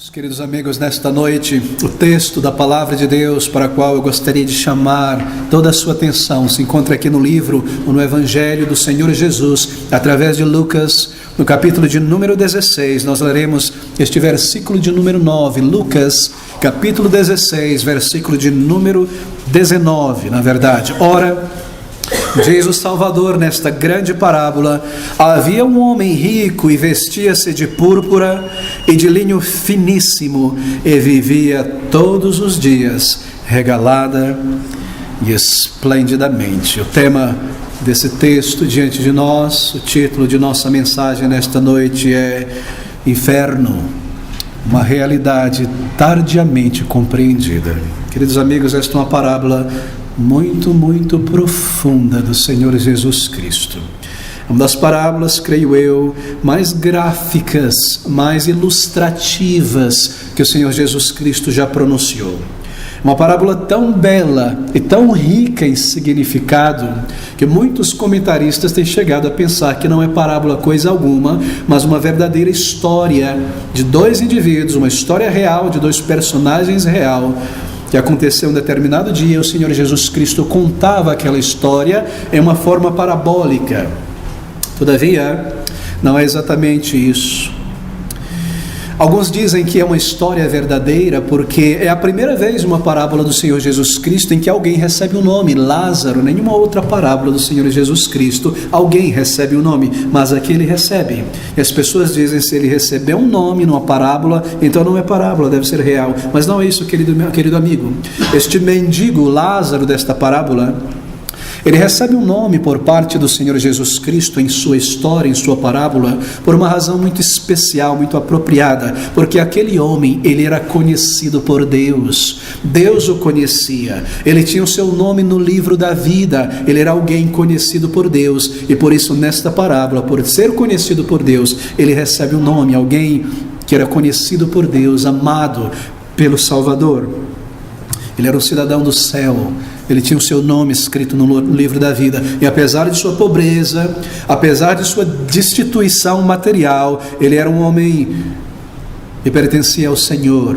Queridos amigos, nesta noite, o texto da Palavra de Deus para o qual eu gostaria de chamar toda a sua atenção se encontra aqui no livro, ou no Evangelho do Senhor Jesus, através de Lucas, no capítulo de número 16. Nós leremos este versículo de número 9, Lucas, capítulo 16, versículo de número 19, na verdade. Ora, diz o Salvador nesta grande parábola: havia um homem rico e vestia-se de púrpura e de linho finíssimo e vivia todos os dias regalada e esplendidamente. O tema desse texto diante de nós, o título de nossa mensagem nesta noite é Inferno, uma realidade tardiamente compreendida. Queridos amigos, esta é uma parábola muito profunda do Senhor Jesus Cristo. Uma das parábolas, creio eu, mais gráficas, mais ilustrativas que o Senhor Jesus Cristo já pronunciou. Uma parábola tão bela e tão rica em significado que muitos comentaristas têm chegado a pensar que não é parábola coisa alguma, mas uma verdadeira história de dois indivíduos, uma história real de dois personagens real, que aconteceu um determinado dia. O Senhor Jesus Cristo contava aquela história em uma forma parabólica. Todavia, não é exatamente isso. Alguns dizem que é uma história verdadeira porque é a primeira vez uma parábola do Senhor Jesus Cristo em que alguém recebe um nome. Lázaro, nenhuma outra parábola do Senhor Jesus Cristo alguém recebe um nome, mas aqui ele recebe. E as pessoas dizem: se ele recebeu um nome numa parábola, então não é parábola, deve ser real. Mas não é isso, querido amigo. Este mendigo Lázaro desta parábola, ele recebe um nome por parte do Senhor Jesus Cristo em sua história, em sua parábola, por uma razão muito especial, muito apropriada, porque aquele homem, ele era conhecido por Deus. Deus o conhecia, ele tinha o seu nome no livro da vida, ele era alguém conhecido por Deus, e por isso nesta parábola, por ser conhecido por Deus, ele recebe um nome, alguém que era conhecido por Deus, amado pelo Salvador. Ele era um cidadão do céu, ele tinha o seu nome escrito no livro da vida, e apesar de sua pobreza, apesar de sua destituição material, ele era um homem que pertencia ao Senhor,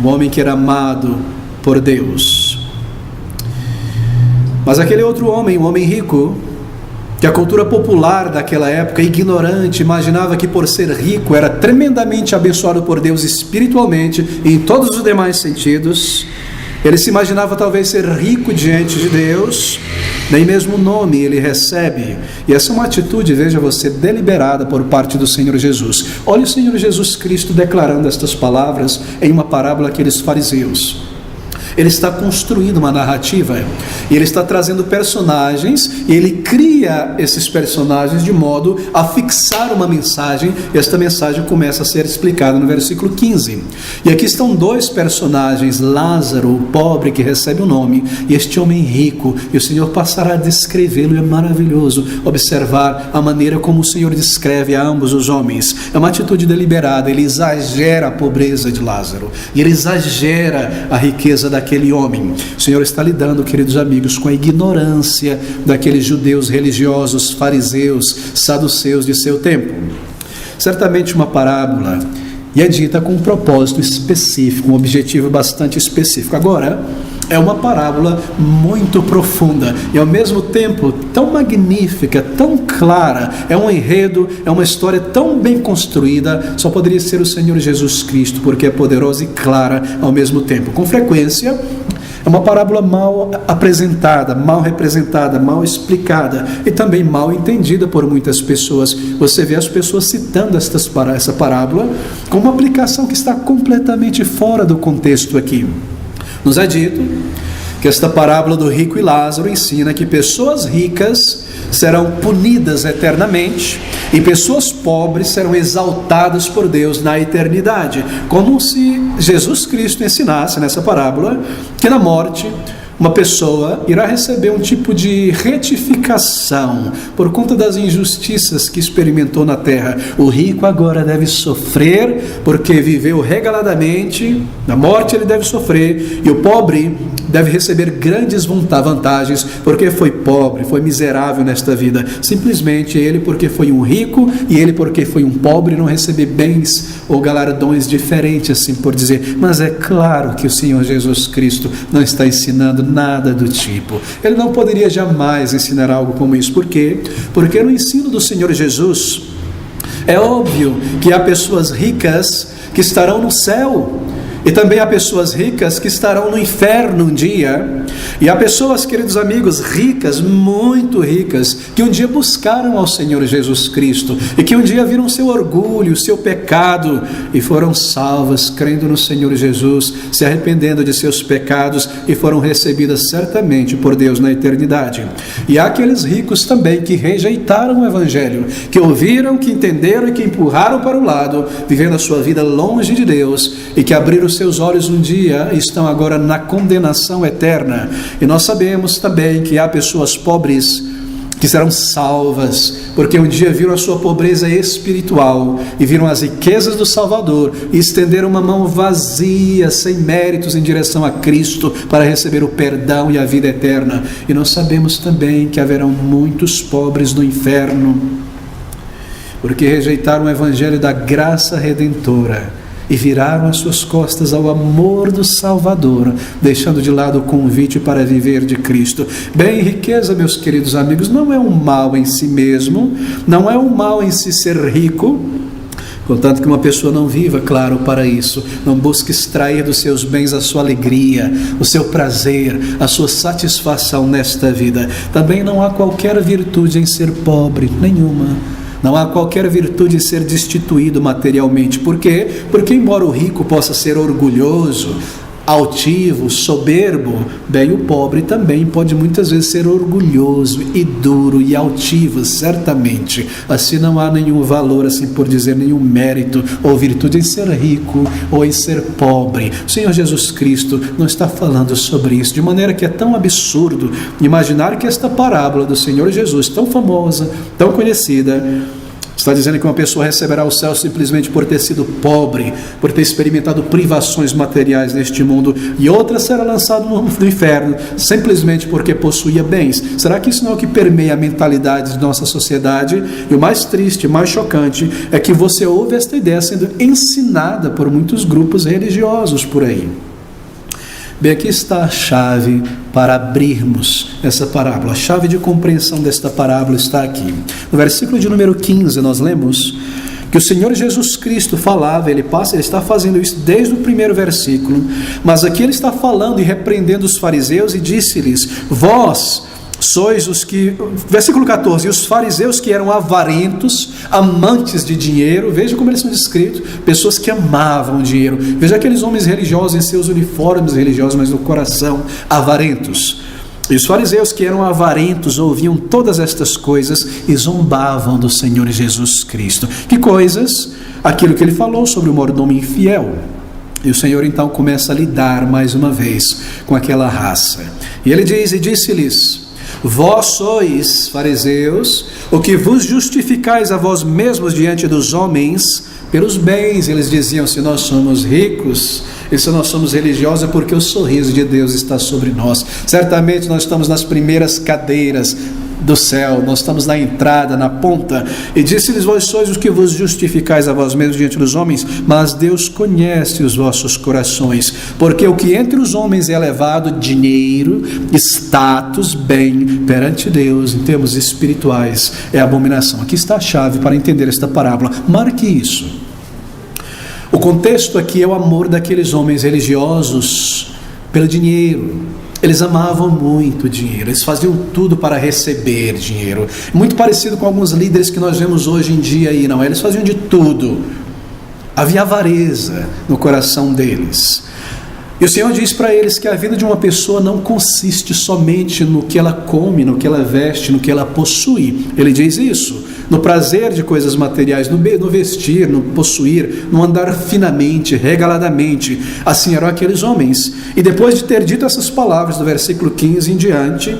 um homem que era amado por Deus. Mas aquele outro homem, um homem rico, que a cultura popular daquela época, ignorante, imaginava que por ser rico era tremendamente abençoado por Deus espiritualmente e em todos os demais sentidos. Ele se imaginava talvez ser rico diante de Deus, nem mesmo o nome ele recebe. E essa é uma atitude, veja você, deliberada por parte do Senhor Jesus. Olha o Senhor Jesus Cristo declarando estas palavras em uma parábola àqueles fariseus. Ele está construindo uma narrativa, e ele está trazendo personagens, e ele cria esses personagens de modo a fixar uma mensagem, e esta mensagem começa a ser explicada no versículo 15. E aqui estão dois personagens: Lázaro, o pobre que recebe o nome, e este homem rico, e o Senhor passará a descrevê-lo. E é maravilhoso observar a maneira como o Senhor descreve a ambos os homens. É uma atitude deliberada. Ele exagera a pobreza de Lázaro, e ele exagera a riqueza daquele homem. O Senhor está lidando, queridos amigos, com a ignorância daqueles judeus religiosos, fariseus, saduceus de seu tempo. Certamente uma parábola, e é dita com um propósito específico, um objetivo bastante específico. Agora, é uma parábola muito profunda e ao mesmo tempo tão magnífica, tão clara. É um enredo, é uma história tão bem construída. Só poderia ser o Senhor Jesus Cristo, porque é poderosa e clara ao mesmo tempo. Com frequência, é uma parábola mal apresentada, mal representada, mal explicada e também mal entendida por muitas pessoas. Você vê as pessoas citando essa parábola com uma aplicação que está completamente fora do contexto aqui. Nos é dito que esta parábola do rico e Lázaro ensina que pessoas ricas serão punidas eternamente e pessoas pobres serão exaltadas por Deus na eternidade, como se Jesus Cristo ensinasse nessa parábola que na morte uma pessoa irá receber um tipo de retificação por conta das injustiças que experimentou na terra. O rico agora deve sofrer porque viveu regaladamente, na morte ele deve sofrer, e o pobre deve receber grandes vantagens, porque foi pobre, foi miserável nesta vida. Simplesmente ele, porque foi um rico, e ele, porque foi um pobre, não recebe bens ou galardões diferentes, assim por dizer. Mas é claro que o Senhor Jesus Cristo não está ensinando nada do tipo. Ele não poderia jamais ensinar algo como isso. Por quê? Porque no ensino do Senhor Jesus, é óbvio que há pessoas ricas que estarão no céu, e também há pessoas ricas que estarão no inferno um dia. E há pessoas, queridos amigos, ricas, muito ricas, que um dia buscaram ao Senhor Jesus Cristo, e que um dia viram seu orgulho, seu pecado, e foram salvas, crendo no Senhor Jesus, se arrependendo de seus pecados, e foram recebidas certamente por Deus na eternidade. E há aqueles ricos também que rejeitaram o Evangelho, que ouviram, que entenderam e que empurraram para o lado, vivendo a sua vida longe de Deus, e que abriram seus olhos um dia e estão agora na condenação eterna. E nós sabemos também que há pessoas pobres que serão salvas, porque um dia viram a sua pobreza espiritual e viram as riquezas do Salvador e estenderam uma mão vazia, sem méritos, em direção a Cristo, para receber o perdão e a vida eterna. E nós sabemos também que haverão muitos pobres no inferno, porque rejeitaram o Evangelho da graça redentora e viraram as suas costas ao amor do Salvador, deixando de lado o convite para viver de Cristo. Bem, riqueza, meus queridos amigos, não é um mal em si mesmo, não é um mal em si ser rico, contanto que uma pessoa não viva, claro, para isso, não busque extrair dos seus bens a sua alegria, o seu prazer, a sua satisfação nesta vida. Também não há qualquer virtude em ser pobre, nenhuma. Não há qualquer virtude em ser destituído materialmente. Por quê? Porque embora o rico possa ser orgulhoso, altivo, soberbo, bem, o pobre também pode muitas vezes ser orgulhoso e duro e altivo, certamente. Assim não há nenhum valor, assim por dizer, nenhum mérito ou virtude em ser rico ou em ser pobre. O Senhor Jesus Cristo não está falando sobre isso, de maneira que é tão absurdo imaginar que esta parábola do Senhor Jesus, tão famosa, tão conhecida, está dizendo que uma pessoa receberá o céu simplesmente por ter sido pobre, por ter experimentado privações materiais neste mundo, e outra será lançada no inferno, simplesmente porque possuía bens. Será que isso não é o que permeia a mentalidade de nossa sociedade? E o mais triste, mais chocante, é que você ouve esta ideia sendo ensinada por muitos grupos religiosos por aí. Bem, aqui está a chave para abrirmos essa parábola. A chave de compreensão desta parábola está aqui. No versículo de número 15, nós lemos que o Senhor Jesus Cristo falava, ele está fazendo isso desde o primeiro versículo, mas aqui ele está falando e repreendendo os fariseus e disse-lhes: vós sois os que, versículo 14, e os fariseus que eram avarentos, amantes de dinheiro. Veja como eles são descritos, pessoas que amavam dinheiro. Veja aqueles homens religiosos em seus uniformes religiosos, mas no coração avarentos. E os fariseus que eram avarentos ouviam todas estas coisas e zombavam do Senhor Jesus Cristo. Que coisas? Aquilo que ele falou sobre o mordomo infiel. E o Senhor então começa a lidar mais uma vez com aquela raça. E ele diz, e disse-lhes: vós sois, fariseus, o que vos justificais a vós mesmos diante dos homens pelos bens. Eles diziam: se nós somos ricos e se nós somos religiosos, é porque o sorriso de Deus está sobre nós. Certamente nós estamos nas primeiras cadeiras do céu, nós estamos na entrada, na ponta. E disse-lhes: vós sois os que vos justificais a vós mesmos diante dos homens, mas Deus conhece os vossos corações, porque o que entre os homens é elevado, dinheiro, status, bem, perante Deus, em termos espirituais, é abominação. Aqui está a chave para entender esta parábola. Marque isso. O contexto aqui é o amor daqueles homens religiosos pelo dinheiro. Eles amavam muito dinheiro, eles faziam tudo para receber dinheiro. Muito parecido com alguns líderes que nós vemos hoje em dia aí, não é? Eles faziam de tudo. Havia avareza no coração deles. E o Senhor diz para eles que a vida de uma pessoa não consiste somente no que ela come, no que ela veste, no que ela possui. Ele diz isso, no prazer de coisas materiais, no vestir, no possuir, no andar finamente, regaladamente. Assim eram aqueles homens. E depois de ter dito essas palavras, do versículo 15 em diante,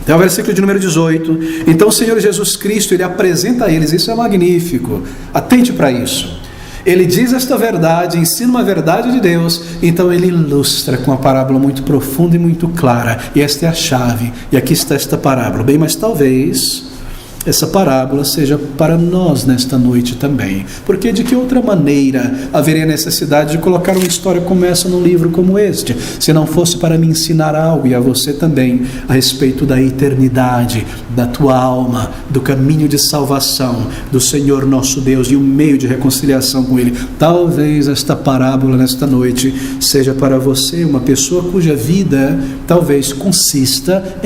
até o versículo de número 18, então o Senhor Jesus Cristo, ele apresenta a eles, isso é magnífico, atente para isso. Ele diz esta verdade, ensina uma verdade de Deus, então ele ilustra com uma parábola muito profunda e muito clara. E esta é a chave, e aqui está esta parábola. Bem, mas talvez essa parábola seja para nós nesta noite também, porque de que outra maneira haveria necessidade de colocar uma história como essa num livro como este, se não fosse para me ensinar algo, e a você também, a respeito da eternidade, da tua alma, do caminho de salvação do Senhor nosso Deus e o meio de reconciliação com Ele. Talvez esta parábola nesta noite seja para você uma pessoa cuja vida talvez consista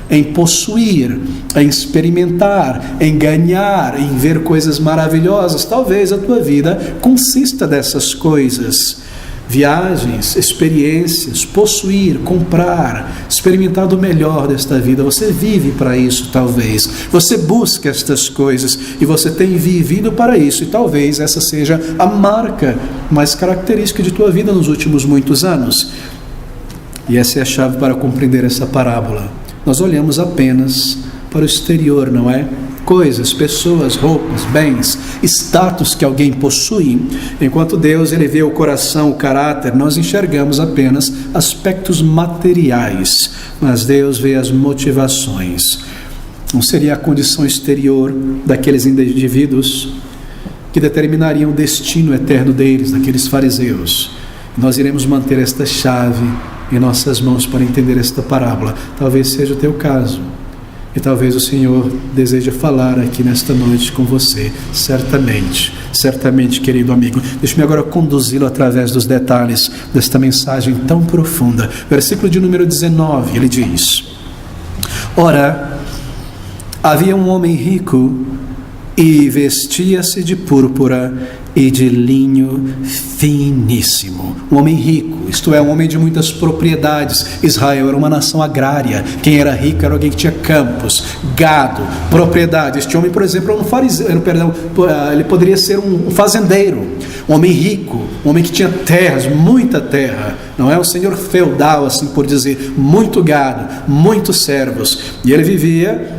em possuir, em experimentar, em ganhar, em ver coisas maravilhosas. Talvez a tua vida consista dessas coisas: viagens, experiências, possuir, comprar, experimentar do melhor desta vida. Você vive para isso, talvez. Você busca estas coisas e você tem vivido para isso, e talvez essa seja a marca mais característica de tua vida nos últimos muitos anos. E essa é a chave para compreender essa parábola. Nós olhamos apenas para o exterior, não é? Coisas, pessoas, roupas, bens, status que alguém possui. Enquanto Deus, Ele vê o coração, o caráter, nós enxergamos apenas aspectos materiais, mas Deus vê as motivações. Não seria a condição exterior daqueles indivíduos que determinariam o destino eterno deles, daqueles fariseus. Nós iremos manter esta chave em nossas mãos para entender esta parábola. Talvez seja o teu caso, e talvez o Senhor deseje falar aqui nesta noite com você, certamente, querido amigo. Deixe-me agora conduzi-lo através dos detalhes desta mensagem tão profunda. Versículo de número 19, ele diz: Ora, havia um homem rico e vestia-se de púrpura e de linho finíssimo. Um homem rico, isto é, um homem de muitas propriedades. Israel era uma nação agrária. Quem era rico era alguém que tinha campos, gado, propriedade. Este homem, por exemplo, era um fariseu, ele poderia ser um fazendeiro, um homem rico, um homem que tinha terras, muita terra. Não é um senhor feudal, assim por dizer, muito gado, muitos servos. E ele vivia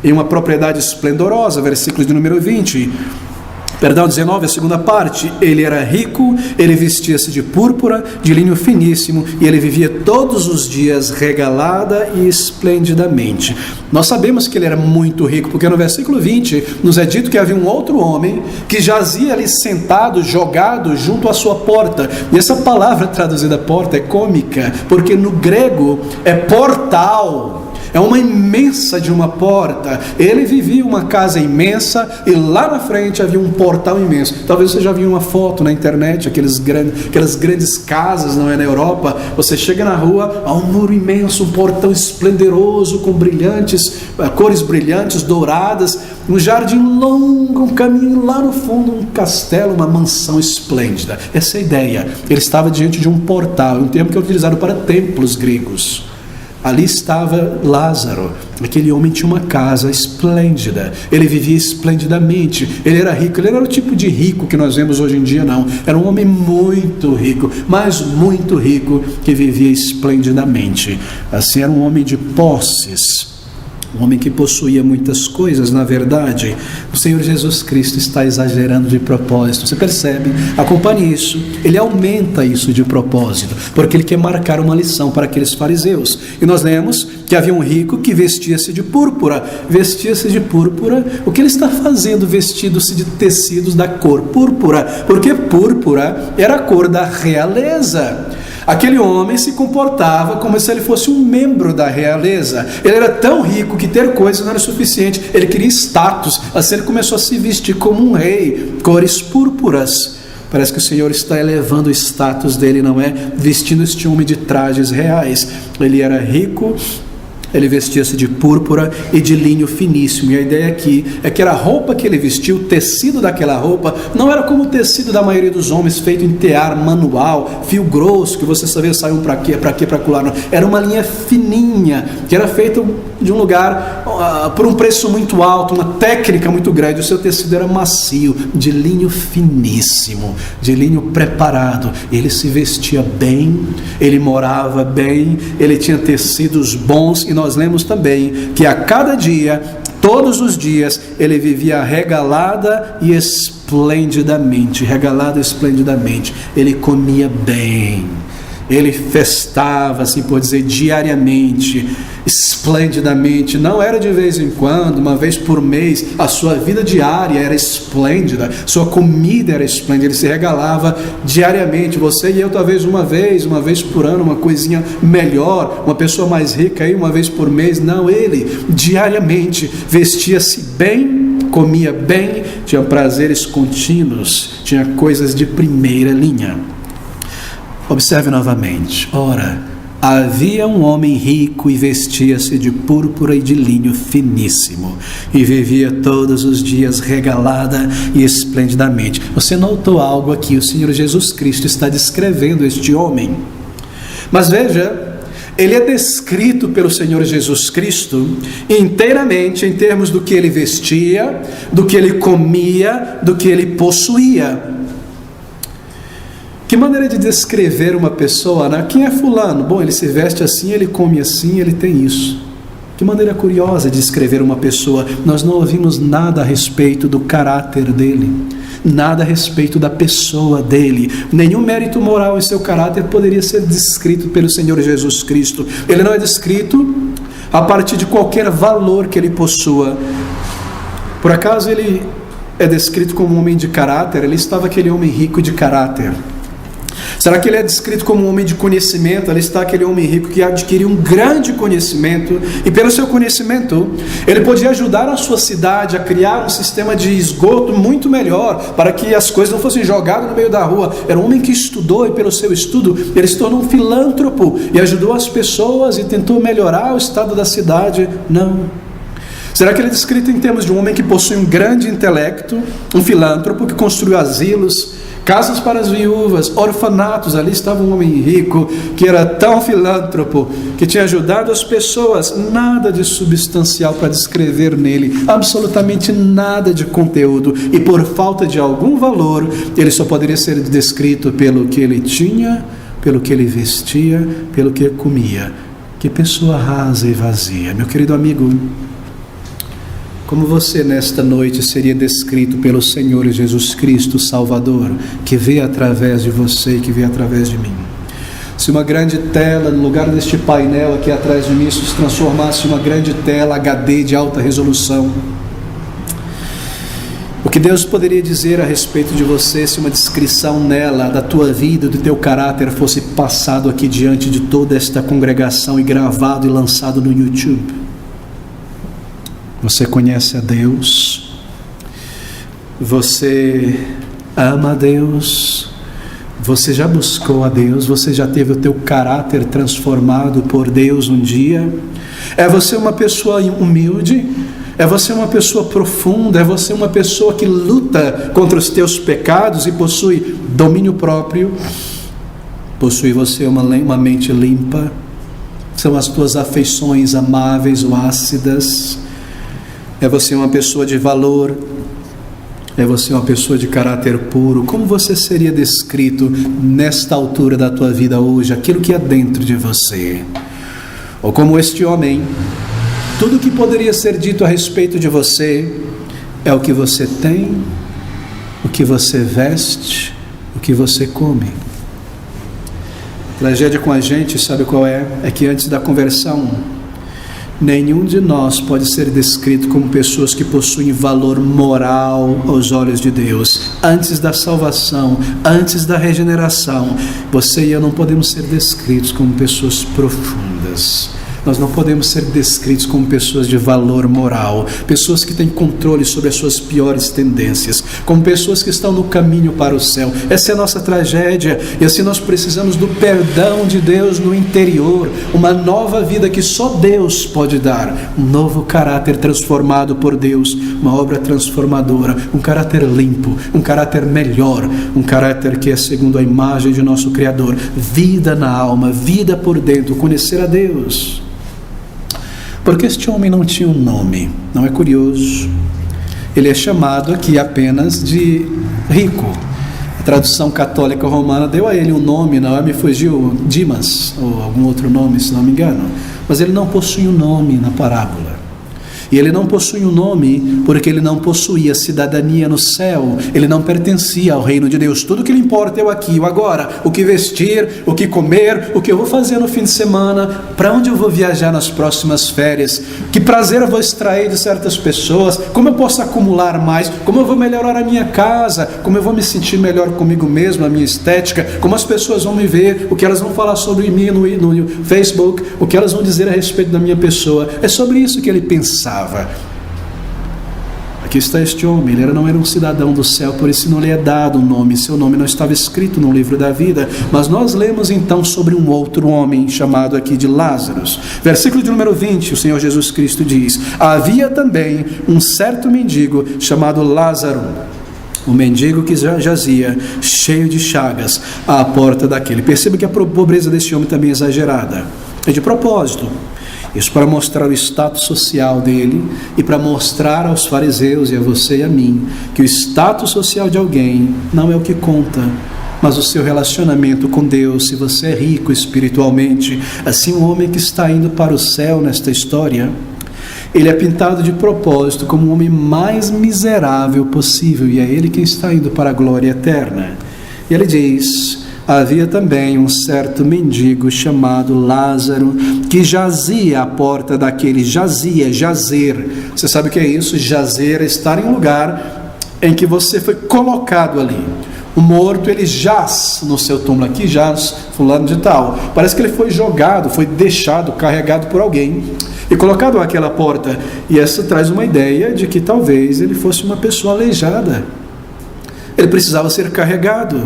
em uma propriedade esplendorosa. Versículo de número 19, a segunda parte. Ele era rico, ele vestia-se de púrpura, de linho finíssimo, e ele vivia todos os dias regalada e esplendidamente. Nós sabemos que ele era muito rico, porque no versículo 20 nos é dito que havia um outro homem que jazia ali sentado, jogado junto à sua porta. E essa palavra traduzida porta é cômica, porque no grego é portal. É uma imensa de uma porta. Ele vivia em uma casa imensa e lá na frente havia um portal imenso. Talvez você já viu uma foto na internet, aquelas grandes casas, não é, na Europa. Você chega na rua, há um muro imenso, um portão esplendoroso com cores brilhantes, douradas, um jardim longo, um caminho lá no fundo, um castelo, uma mansão esplêndida. Essa é a ideia. Ele estava diante de um portal, um termo que é utilizado para templos gregos. Ali estava Lázaro. Aquele homem tinha uma casa esplêndida, ele vivia esplendidamente, ele era rico. Ele era o tipo de rico que nós vemos hoje em dia, não. Era um homem muito rico, mas muito rico, que vivia esplendidamente. Assim, era um homem de posses, um homem que possuía muitas coisas. Na verdade, o Senhor Jesus Cristo está exagerando de propósito. Você percebe? Acompanhe isso. Ele aumenta isso de propósito, porque ele quer marcar uma lição para aqueles fariseus. E nós lemos que havia um rico que vestia-se de púrpura. Vestia-se de púrpura. O que ele está fazendo vestido-se de tecidos da cor púrpura? Porque púrpura era a cor da realeza. Aquele homem se comportava como se ele fosse um membro da realeza. Ele era tão rico que ter coisas não era suficiente. Ele queria status. Assim ele começou a se vestir como um rei, cores púrpuras. Parece que o Senhor está elevando o status dele, não é? Vestindo este homem de trajes reais. Ele era rico, ele vestia-se de púrpura e de linho finíssimo. E a ideia aqui é que a roupa que ele vestiu, o tecido daquela roupa, não era como o tecido da maioria dos homens, feito em tear manual, fio grosso, que você sabia sair para quê, para colar. Não. Era uma linha fininha, que era feita de um lugar por um preço muito alto, uma técnica muito grande. O seu tecido era macio, de linho finíssimo, de linho preparado. Ele se vestia bem, ele morava bem, ele tinha tecidos bons. E nós lemos também que a cada dia Todos os dias ele vivia regalada e esplendidamente, ele comia bem, ele festava, assim por dizer, diariamente, esplendidamente. Não era de vez em quando, uma vez por mês. A sua vida diária era esplêndida, sua comida era esplêndida, ele se regalava diariamente. Você e eu talvez uma vez por ano, uma coisinha melhor, uma pessoa mais rica aí uma vez por mês. Não, ele diariamente vestia-se bem, comia bem, tinha prazeres contínuos, tinha coisas de primeira linha. Observe novamente. Ora, havia um homem rico e vestia-se de púrpura e de linho finíssimo, e vivia todos os dias regalada e esplendidamente. Você notou algo aqui? O Senhor Jesus Cristo está descrevendo este homem. Mas veja, ele é descrito pelo Senhor Jesus Cristo inteiramente em termos do que ele vestia, do que ele comia, do que ele possuía. Que maneira de descrever uma pessoa, né? Quem é fulano? Bom, ele se veste assim, ele come assim, ele tem isso. Que maneira curiosa de descrever uma pessoa. Nós não ouvimos nada a respeito do caráter dele, nada a respeito da pessoa dele. Nenhum mérito moral em seu caráter poderia ser descrito pelo Senhor Jesus Cristo. Ele não é descrito a partir de qualquer valor que ele possua. Por acaso ele é descrito como um homem de caráter? Ali estava aquele homem rico de caráter. Será que ele é descrito como um homem de conhecimento? Ali está aquele homem rico que adquiriu um grande conhecimento, e pelo seu conhecimento ele podia ajudar a sua cidade a criar um sistema de esgoto muito melhor, para que as coisas não fossem jogadas no meio da rua. Era um homem que estudou, e pelo seu estudo ele se tornou um filântropo e ajudou as pessoas e tentou melhorar o estado da cidade. Não. Será que ele é descrito em termos de um homem que possui um grande intelecto, um filântropo que construiu asilos, casas para as viúvas, orfanatos? Ali estava um homem rico que era tão filântropo, que tinha ajudado as pessoas. Nada de substancial para descrever nele, absolutamente nada de conteúdo, e por falta de algum valor ele só poderia ser descrito pelo que ele tinha, pelo que ele vestia, pelo que ele comia. Que pessoa rasa e vazia. Meu querido amigo, como você nesta noite seria descrito pelo Senhor Jesus Cristo Salvador, que vê através de você e que vê através de mim? Se uma grande tela, no lugar deste painel aqui atrás de mim, isso se transformasse em uma grande tela HD de alta resolução, o que Deus poderia dizer a respeito de você se uma descrição nela, da tua vida, do teu caráter, fosse passado aqui diante de toda esta congregação e gravado e lançado no YouTube? Você conhece a Deus? Você ama a Deus? Você já buscou a Deus? Você já teve o teu caráter transformado por Deus um dia? É você uma pessoa humilde? É você uma pessoa profunda? É você uma pessoa que luta contra os teus pecados e possui domínio próprio? Possui você uma mente limpa? São as tuas afeições amáveis ou ácidas? É você uma pessoa de valor? É você uma pessoa de caráter puro? Como você seria descrito nesta altura da tua vida hoje, aquilo que é dentro de você? Ou como este homem, tudo que poderia ser dito a respeito de você é o que você tem, o que você veste, o que você come. A tragédia com a gente, sabe qual é? É que antes da conversão, nenhum de nós pode ser descrito como pessoas que possuem valor moral aos olhos de Deus. Antes da salvação, antes da regeneração, você e eu não podemos ser descritos como pessoas profundas. Nós não podemos ser descritos como pessoas de valor moral, pessoas que têm controle sobre as suas piores tendências, como pessoas que estão no caminho para o céu. Essa é a nossa tragédia, e assim nós precisamos do perdão de Deus no interior, uma nova vida que só Deus pode dar, um novo caráter transformado por Deus, uma obra transformadora, um caráter limpo, um caráter melhor, um caráter que é segundo a imagem de nosso Criador, vida na alma, vida por dentro, conhecer a Deus. Porque este homem não tinha um nome, não é curioso? Ele é chamado aqui apenas de rico. A tradução católica romana deu a ele um nome, não me fugiu, Dimas, ou algum outro nome, se não me engano. Mas ele não possui um nome na parábola. E ele não possui um nome, porque ele não possuía cidadania no céu. Ele não pertencia ao reino de Deus. Tudo que lhe importa é o aqui, o agora. O que vestir, o que comer, o que eu vou fazer no fim de semana, para onde eu vou viajar nas próximas férias, que prazer eu vou extrair de certas pessoas, como eu posso acumular mais, como eu vou melhorar a minha casa, como eu vou me sentir melhor comigo mesmo, a minha estética, como as pessoas vão me ver, o que elas vão falar sobre mim no Facebook, o que elas vão dizer a respeito da minha pessoa. É sobre isso que ele pensava. Aqui está este homem, ele não era um cidadão do céu, por isso não lhe é dado um nome, seu nome não estava escrito no livro da vida. Mas nós lemos então sobre um outro homem, chamado aqui de Lázaro. Versículo de número 20, o Senhor Jesus Cristo diz: havia também um certo mendigo chamado Lázaro, o mendigo que jazia, cheio de chagas, à porta daquele. Perceba que a pobreza deste homem também é exagerada, é de propósito. Isso para mostrar o status social dele e para mostrar aos fariseus e a você e a mim que o status social de alguém não é o que conta, mas o seu relacionamento com Deus. Se você é rico espiritualmente, assim um homem que está indo para o céu nesta história, ele é pintado de propósito como o homem mais miserável possível, e é ele quem está indo para a glória eterna. E ele diz: havia também um certo mendigo chamado Lázaro, que jazia à porta daquele. Jazer. Você sabe o que é isso? Jazer é estar em um lugar em que você foi colocado ali. O morto, ele jaz no seu túmulo. Aqui jaz fulano de tal. Parece que ele foi jogado, foi deixado, carregado por alguém e colocado àquela porta. E essa traz uma ideia de que talvez ele fosse uma pessoa aleijada. Ele precisava ser carregado.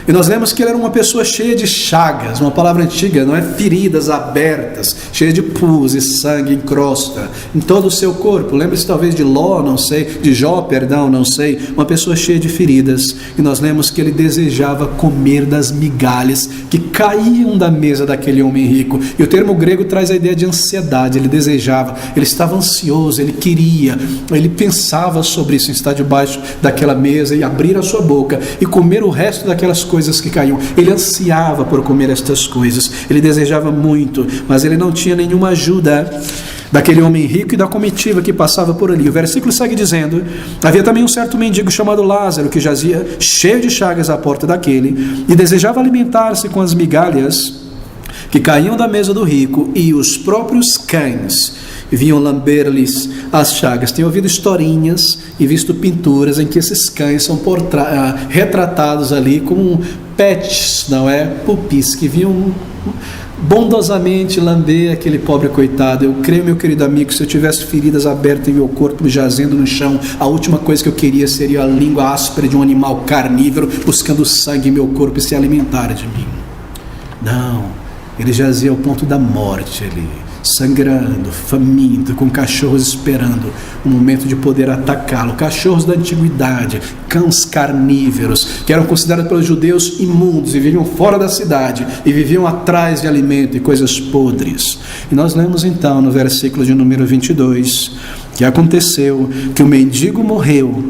E nós lemos que ele era uma pessoa cheia de chagas, uma palavra antiga, não é? Feridas abertas, cheia de pus e sangue, encrosta em todo o seu corpo. Lembre-se talvez de Ló, não sei, de Jó, perdão, não sei, uma pessoa cheia de feridas. E nós lemos que ele desejava comer das migalhas que caíam da mesa daquele homem rico. E o termo grego traz a ideia de ansiedade. Ele desejava, ele estava ansioso, ele queria, ele pensava sobre isso, em estar debaixo daquela mesa e abrir a sua boca e comer o resto daquelas coisas que caíam. Ele ansiava por comer estas coisas, ele desejava muito, mas ele não tinha nenhuma ajuda daquele homem rico e da comitiva que passava por ali. O versículo segue dizendo: havia também um certo mendigo chamado Lázaro, que jazia cheio de chagas à porta daquele, e desejava alimentar-se com as migalhas que caíam da mesa do rico, e os próprios cães vinham lamber-lhes as chagas. Tenho ouvido historinhas e visto pinturas em que esses cães são retratados ali como pets, não é? Pupis, que vinham bondosamente lamber aquele pobre coitado. Eu creio, meu querido amigo, se eu tivesse feridas abertas em meu corpo, jazendo no chão, a última coisa que eu queria seria a língua áspera de um animal carnívoro, buscando sangue em meu corpo e se alimentar de mim. Não, ele jazia ao ponto da morte ali, sangrando, faminto, com cachorros esperando o momento de poder atacá-lo. Cachorros da antiguidade, cães carnívoros, que eram considerados pelos judeus imundos e viviam fora da cidade e viviam atrás de alimento e coisas podres. E nós lemos então no versículo de número 22 que aconteceu que o mendigo morreu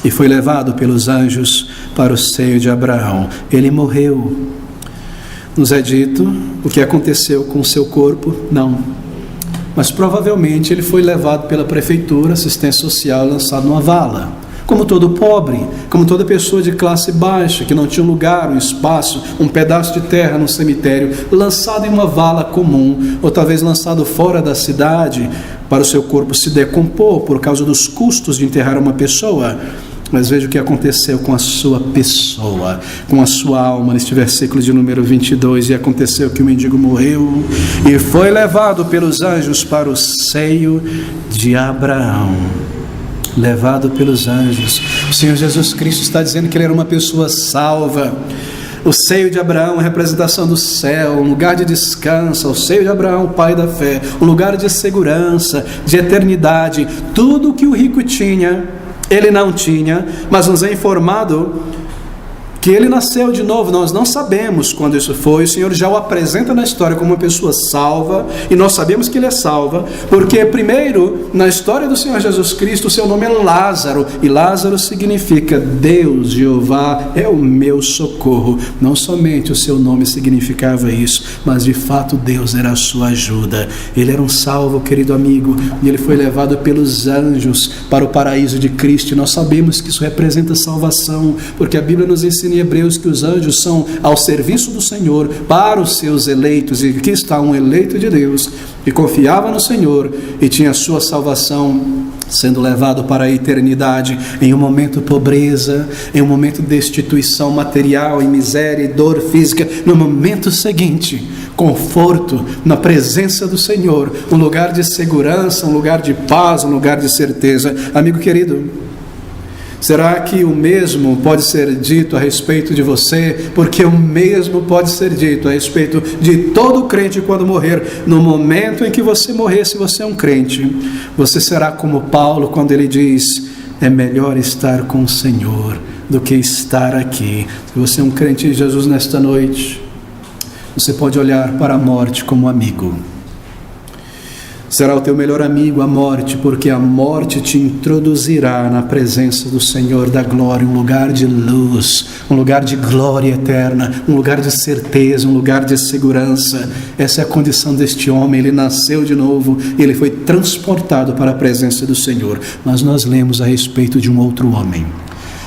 e foi levado pelos anjos para o seio de Abraão. Ele morreu. Nos é dito o que aconteceu com o seu corpo? Não. Mas provavelmente ele foi levado pela prefeitura, assistência social, lançado numa vala. Como todo pobre, como toda pessoa de classe baixa, que não tinha um lugar, um espaço, um pedaço de terra no cemitério, lançado em uma vala comum, ou talvez lançado fora da cidade, para o seu corpo se decompor por causa dos custos de enterrar uma pessoa. Mas veja o que aconteceu com a sua pessoa, com a sua alma, neste versículo de número 22. E aconteceu que o mendigo morreu e foi levado pelos anjos para o seio de Abraão. Levado pelos anjos. O Senhor Jesus Cristo está dizendo que ele era uma pessoa salva. O seio de Abraão, a representação do céu, um lugar de descanso. O seio de Abraão, o pai da fé, um lugar de segurança, de eternidade. Tudo que o rico tinha, ele não tinha, mas nos é informado que ele nasceu de novo. Nós não sabemos quando isso foi. O Senhor já o apresenta na história como uma pessoa salva, e nós sabemos que ele é salva, porque primeiro, na história do Senhor Jesus Cristo, o seu nome é Lázaro, e Lázaro significa Deus, Jeová, é o meu socorro. Não somente o seu nome significava isso, mas de fato Deus era a sua ajuda. Ele era um salvo, querido amigo, e ele foi levado pelos anjos para o paraíso de Cristo. E nós sabemos que isso representa salvação, porque a Bíblia nos ensina em Hebreus que os anjos são ao serviço do Senhor para os seus eleitos, e aqui está um eleito de Deus que confiava no Senhor e tinha a sua salvação sendo levado para a eternidade, em um momento de pobreza, em um momento de destituição material, em miséria e dor física. No momento seguinte, conforto na presença do Senhor, um lugar de segurança, um lugar de paz, um lugar de certeza. Amigo querido, será que o mesmo pode ser dito a respeito de você? Porque o mesmo pode ser dito a respeito de todo crente quando morrer. No momento em que você morrer, se você é um crente, você será como Paulo quando ele diz: é melhor estar com o Senhor do que estar aqui. Se você é um crente de Jesus nesta noite, você pode olhar para a morte como amigo. Será o teu melhor amigo a morte, porque a morte te introduzirá na presença do Senhor da glória, um lugar de luz, um lugar de glória eterna, um lugar de certeza, um lugar de segurança. Essa é a condição deste homem. Ele nasceu de novo, ele foi transportado para a presença do Senhor. Mas nós lemos a respeito de um outro homem,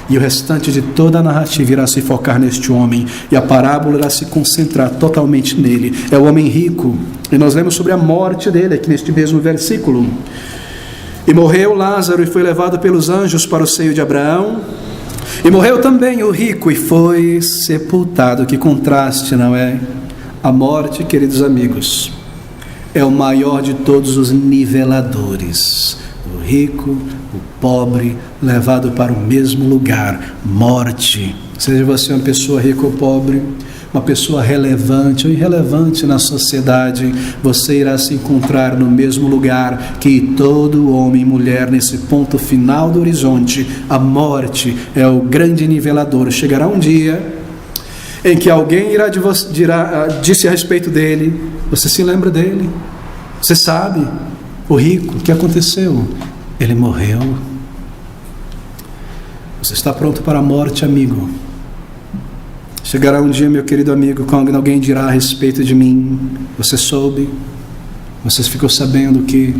e o restante de toda a narrativa irá se focar neste homem, e a parábola irá se concentrar totalmente nele. É o homem rico, e nós lemos sobre a morte dele aqui neste mesmo versículo. E morreu Lázaro e foi levado pelos anjos para o seio de Abraão, e morreu também o rico e foi sepultado. Que contraste, não é? A morte, queridos amigos, é o maior de todos os niveladores. O rico, o pobre, levado para o mesmo lugar, morte. Seja você uma pessoa rica ou pobre, uma pessoa relevante ou irrelevante na sociedade, você irá se encontrar no mesmo lugar que todo homem e mulher, nesse ponto final do horizonte. A morte é o grande nivelador. Chegará um dia em que alguém disse a respeito dele, você se lembra dele, você sabe. O rico, o que aconteceu? Ele morreu. Você está pronto para a morte, amigo? Chegará um dia, meu querido amigo, quando alguém dirá a respeito de mim: você soube? Você ficou sabendo que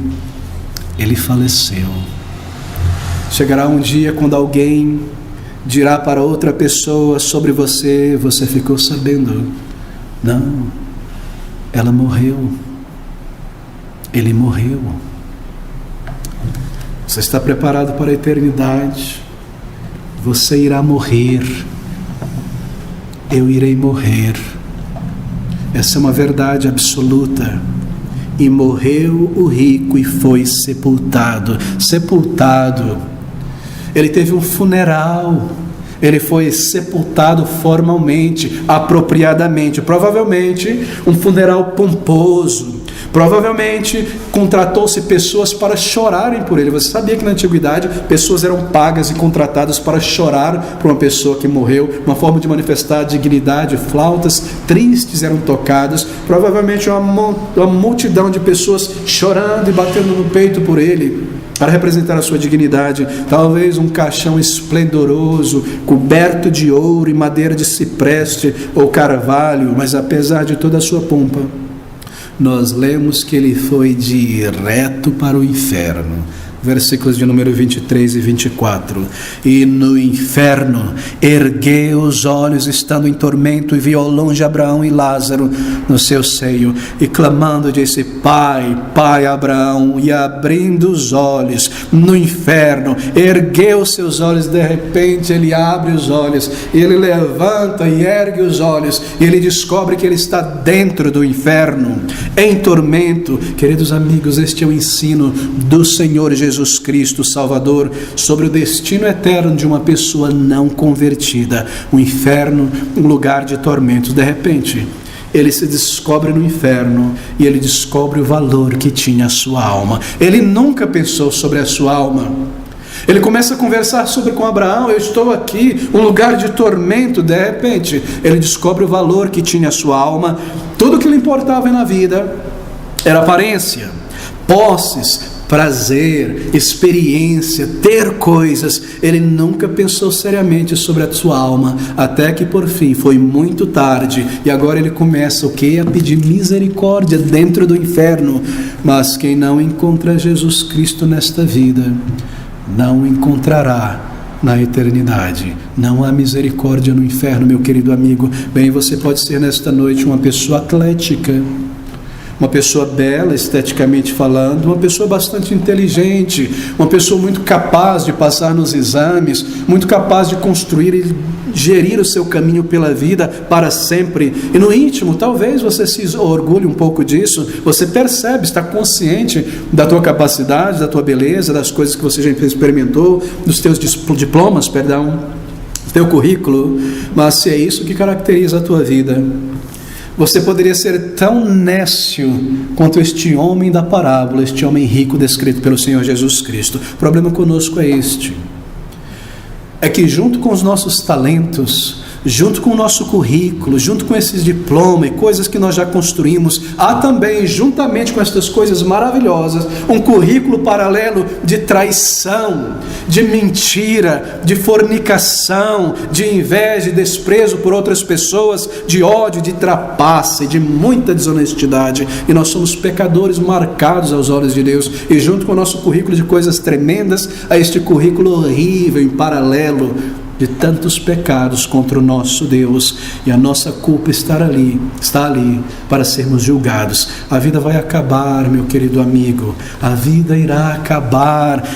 ele faleceu. Chegará um dia quando alguém dirá para outra pessoa sobre você: você ficou sabendo? Não, ela morreu. Ele morreu. Você está preparado para a eternidade? Você irá morrer. Eu irei morrer. Essa é uma verdade absoluta. E morreu o rico e foi sepultado. Sepultado. Ele teve um funeral. Ele foi sepultado formalmente, apropriadamente. Provavelmente um funeral pomposo. Provavelmente contratou-se pessoas para chorarem por ele. Você sabia que na antiguidade pessoas eram pagas e contratadas para chorar por uma pessoa que morreu? Uma forma de manifestar dignidade. Flautas tristes eram tocadas. Provavelmente uma multidão de pessoas chorando e batendo no peito por ele, para representar a sua dignidade. Talvez um caixão esplendoroso, coberto de ouro e madeira de cipreste ou carvalho. Mas apesar de toda a sua pompa, nós lemos que ele foi direto para o inferno. Versículos de número 23 e 24. E no inferno ergueu os olhos, estando em tormento, e viu ao longe Abraão e Lázaro no seu seio, e clamando disse: Pai, Pai Abraão. E abrindo os olhos no inferno, ergueu seus olhos. De repente ele abre os olhos, ele levanta e ergue os olhos, e ele descobre que ele está dentro do inferno, em tormento. Queridos amigos, este é o ensino do Senhor Jesus Cristo, Salvador, sobre o destino eterno de uma pessoa não convertida. O inferno, um lugar de tormentos. De repente, ele se descobre no inferno e ele descobre o valor que tinha a sua alma. Ele nunca pensou sobre a sua alma. Ele começa a conversar com Abraão: eu estou aqui, um lugar de tormento. De repente, ele descobre o valor que tinha a sua alma. Tudo que lhe importava na vida era aparência, posses, prazer, experiência, ter coisas. Ele nunca pensou seriamente sobre a sua alma, até que por fim foi muito tarde, e agora ele começa o quê? A pedir misericórdia dentro do inferno. Mas quem não encontra Jesus Cristo nesta vida, não encontrará na eternidade. Não há misericórdia no inferno, meu querido amigo. Bem, você pode ser nesta noite uma pessoa atlética, uma pessoa bela esteticamente falando, uma pessoa bastante inteligente, uma pessoa muito capaz de passar nos exames, muito capaz de construir e gerir o seu caminho pela vida para sempre. E no íntimo, talvez você se orgulhe um pouco disso. Você percebe, está consciente da tua capacidade, da tua beleza, das coisas que você já experimentou, dos teus diplomas, do teu currículo. Mas se é isso que caracteriza a tua vida, você poderia ser tão nécio quanto este homem da parábola, este homem rico descrito pelo Senhor Jesus Cristo. O problema conosco é este: é que junto com os nossos talentos, junto com o nosso currículo, junto com esses diplomas e coisas que nós já construímos, há também, juntamente com estas coisas maravilhosas, um currículo paralelo de traição, de mentira, de fornicação, de inveja e desprezo por outras pessoas, de ódio, de trapaça e de muita desonestidade. E nós somos pecadores marcados aos olhos de Deus, e junto com o nosso currículo de coisas tremendas, há este currículo horrível em paralelo de tantos pecados contra o nosso Deus, e a nossa culpa está ali para sermos julgados. A vida vai acabar, meu querido amigo, a vida irá acabar.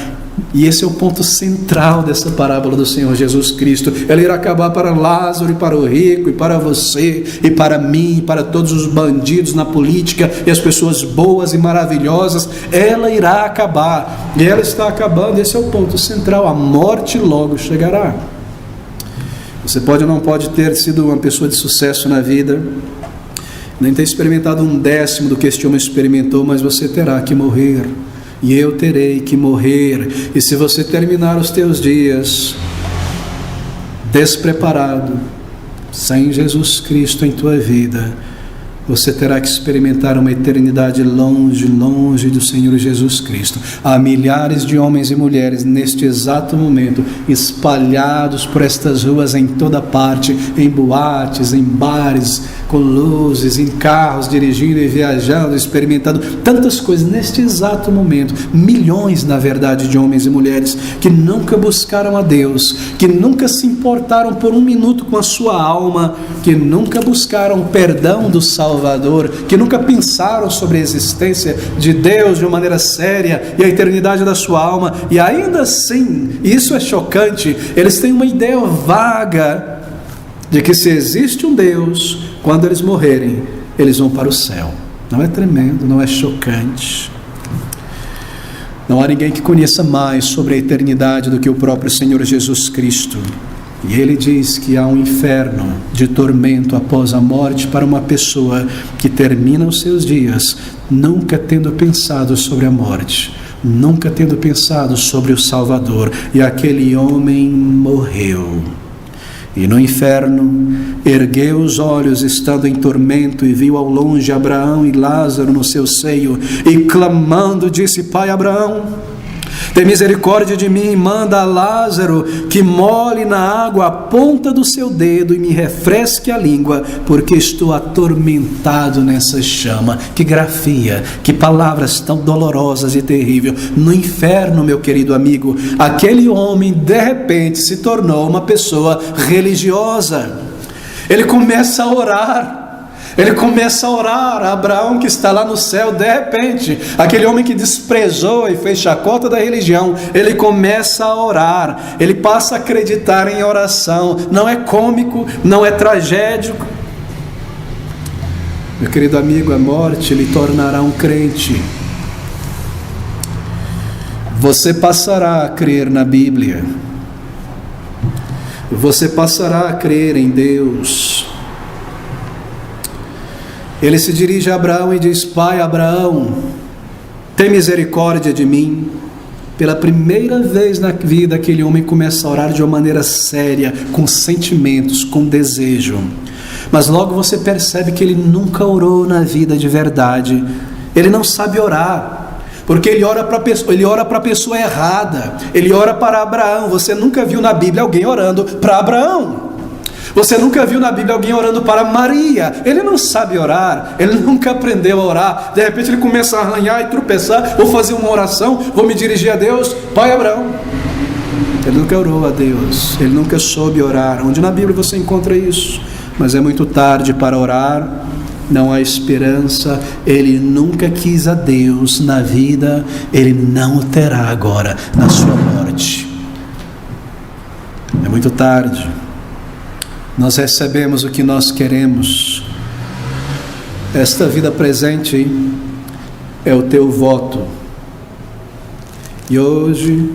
E esse é o ponto central dessa parábola do Senhor Jesus Cristo. Ela irá acabar para Lázaro e para o rico, e para você, e para mim, e para todos os bandidos na política, e as pessoas boas e maravilhosas. Ela irá acabar, e ela está acabando. Esse é o ponto central. A morte logo chegará. Você pode ou não pode ter sido uma pessoa de sucesso na vida, nem ter experimentado 1/10 do que este homem experimentou, mas você terá que morrer, e eu terei que morrer. E se você terminar os teus dias despreparado, sem Jesus Cristo em tua vida, você terá que experimentar uma eternidade longe, longe do Senhor Jesus Cristo. Há milhares de homens e mulheres neste exato momento espalhados por estas ruas em toda parte, em boates, em bares, com luzes, em carros, dirigindo e viajando, experimentando tantas coisas neste exato momento. Milhões, na verdade, de homens e mulheres que nunca buscaram a Deus, que nunca se importaram por um minuto com a sua alma, que nunca buscaram o perdão do Salvador, que nunca pensaram sobre a existência de Deus de uma maneira séria e a eternidade da sua alma. E ainda assim, isso é chocante, eles têm uma ideia vaga de que se existe um Deus, quando eles morrerem, eles vão para o céu. Não é tremendo? Não é chocante? Não há ninguém que conheça mais sobre a eternidade do que o próprio Senhor Jesus Cristo. E ele diz que há um inferno de tormento após a morte para uma pessoa que termina os seus dias nunca tendo pensado sobre a morte, nunca tendo pensado sobre o Salvador. E aquele homem morreu. E no inferno, ergueu os olhos estando em tormento e viu ao longe Abraão e Lázaro no seu seio, e clamando disse: Pai Abraão, tem misericórdia de mim, manda a Lázaro que molhe na água a ponta do seu dedo e me refresque a língua, porque estou atormentado nessa chama. Que grafia, que palavras tão dolorosas e terríveis. No inferno, meu querido amigo, aquele homem de repente se tornou uma pessoa religiosa. Ele começa a orar. Ele começa a orar a Abraão que está lá no céu. De repente, aquele homem que desprezou e fez chacota da religião, ele começa a orar, ele passa a acreditar em oração. Não é cômico, não é tragédico. Meu querido amigo, a morte lhe tornará um crente. Você passará a crer na Bíblia, você passará a crer em Deus. Ele se dirige a Abraão e diz: Pai Abraão, tem misericórdia de mim, Pela primeira vez na vida, aquele homem começa a orar de uma maneira séria, com sentimentos, com desejo. Mas logo você percebe que ele nunca orou na vida de verdade. Ele não sabe orar, porque ele ora para a pessoa errada. Ele ora para Abraão. Você nunca viu na Bíblia alguém orando para Abraão. Você nunca viu na Bíblia alguém orando para Maria. Ele não sabe orar, ele nunca aprendeu a orar. De repente ele começa a arranhar e tropeçar. Vou fazer uma oração, vou me dirigir a Deus. Pai Abraão. Ele nunca orou a Deus, ele nunca soube orar. Onde na Bíblia você encontra isso? Mas é muito tarde para orar, não há esperança. Ele nunca quis a Deus na vida, ele não o terá agora na sua morte. É muito tarde. Nós recebemos o que nós queremos. Esta vida presente é o teu voto. E hoje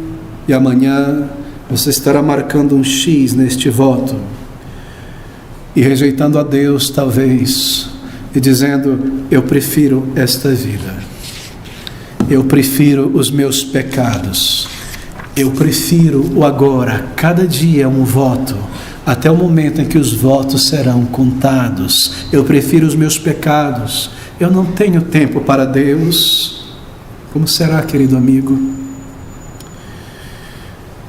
e amanhã você estará marcando um X neste voto. E rejeitando a Deus talvez. E dizendo, eu prefiro esta vida. Eu prefiro os meus pecados. Eu prefiro o agora. Cada dia é um voto. Até o momento em que os votos serão contados. Eu prefiro os meus pecados. Eu não tenho tempo para Deus. Como será, querido amigo?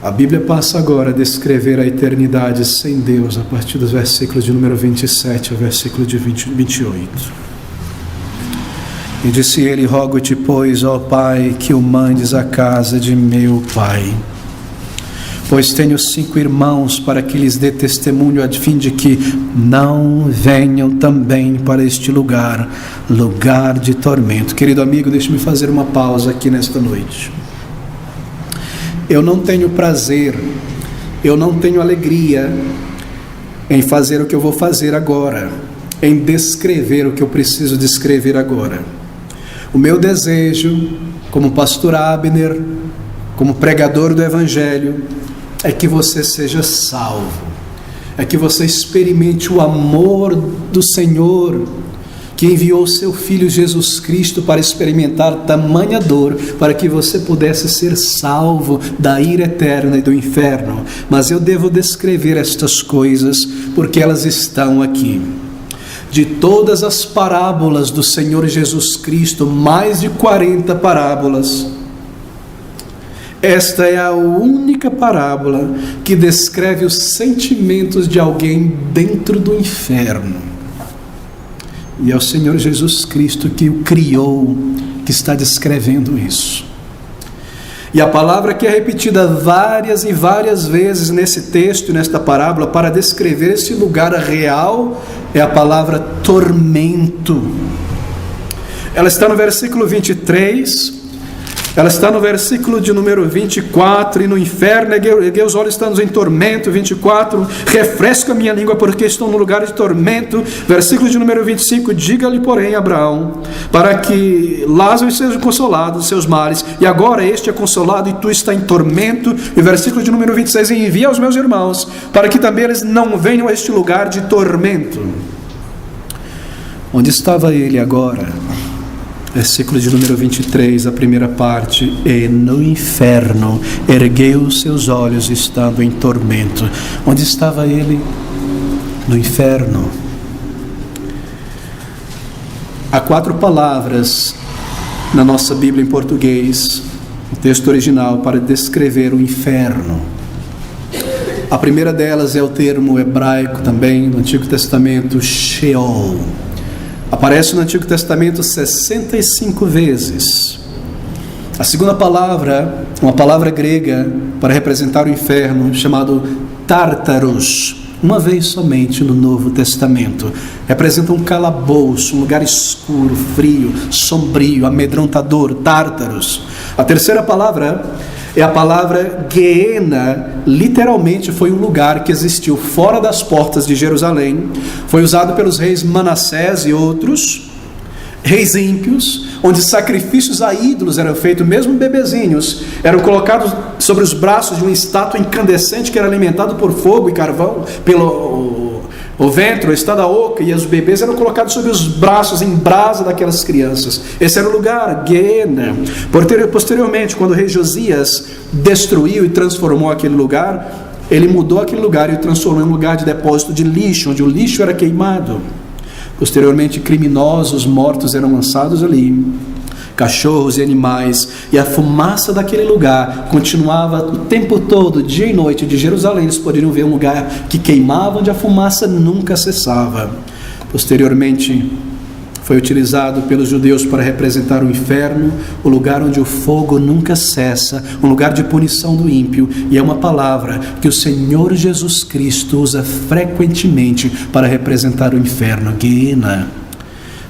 A Bíblia passa agora a descrever a eternidade sem Deus, a partir dos versículos de número 27 ao versículo de 28. E disse ele, rogo-te, pois, ó Pai, que o mandes à casa de meu pai. Pois tenho 5 irmãos, para que lhes dê testemunho, a fim de que não venham também para este lugar, lugar de tormento. Querido amigo, deixe-me fazer uma pausa aqui nesta noite. Eu não tenho prazer, eu não tenho alegria em fazer o que eu vou fazer agora, em descrever o que eu preciso descrever agora. O meu desejo, como pastor Abner, como pregador do Evangelho, é que você seja salvo, é que você experimente o amor do Senhor, que enviou seu Filho Jesus Cristo para experimentar tamanha dor, para que você pudesse ser salvo da ira eterna e do inferno. Mas eu devo descrever estas coisas, porque elas estão aqui. De todas as parábolas do Senhor Jesus Cristo, mais de 40 parábolas, esta é a única parábola que descreve os sentimentos de alguém dentro do inferno. E é o Senhor Jesus Cristo que o criou, que está descrevendo isso. E a palavra que é repetida várias e várias vezes nesse texto, nesta parábola, para descrever esse lugar real, é a palavra tormento. Ela está no versículo 23, ela está no versículo de número 24, e no inferno erguei os olhos, estamos em tormento, 24, refresco a minha língua porque estou no lugar de tormento. Versículo de número 25, diga-lhe porém Abraão, para que Lázaro seja consolado dos seus males, e agora este é consolado e tu está em tormento. E versículo de número 26, envia aos meus irmãos, para que também eles não venham a este lugar de tormento. Onde estava ele agora? Versículo de número 23, a primeira parte, e no inferno ergueu os seus olhos estando em tormento. Onde estava ele? No inferno. Há 4 palavras na nossa Bíblia em português, o texto original, para descrever o inferno. A primeira delas é o termo hebraico também, no Antigo Testamento, Sheol. Aparece no Antigo Testamento 65 vezes. A segunda palavra, uma palavra grega para representar o inferno, chamado Tártaros, uma vez somente no Novo Testamento. Representa um calabouço, um lugar escuro, frio, sombrio, amedrontador, Tártaros. A terceira palavra é a palavra Geena. Literalmente foi um lugar que existiu fora das portas de Jerusalém. Foi usado pelos reis Manassés e outros reis ímpios, onde sacrifícios a ídolos eram feitos, mesmo bebezinhos eram colocados sobre os braços de uma estátua incandescente que era alimentado por fogo e carvão, O ventre, o estado da oca e os bebês eram colocados sobre os braços em brasa daquelas crianças. Esse era o lugar, Guiena. Posteriormente, quando o rei Josias destruiu e transformou aquele lugar, ele mudou aquele lugar e o transformou em um lugar de depósito de lixo, onde o lixo era queimado. Posteriormente, criminosos mortos eram lançados ali, cachorros e animais, e a fumaça daquele lugar continuava o tempo todo, dia e noite. De Jerusalém eles poderiam ver um lugar que queimava, onde a fumaça nunca cessava. Posteriormente, foi utilizado pelos judeus para representar o inferno, o lugar onde o fogo nunca cessa, um lugar de punição do ímpio, e é uma palavra que o Senhor Jesus Cristo usa frequentemente para representar o inferno, Guiena.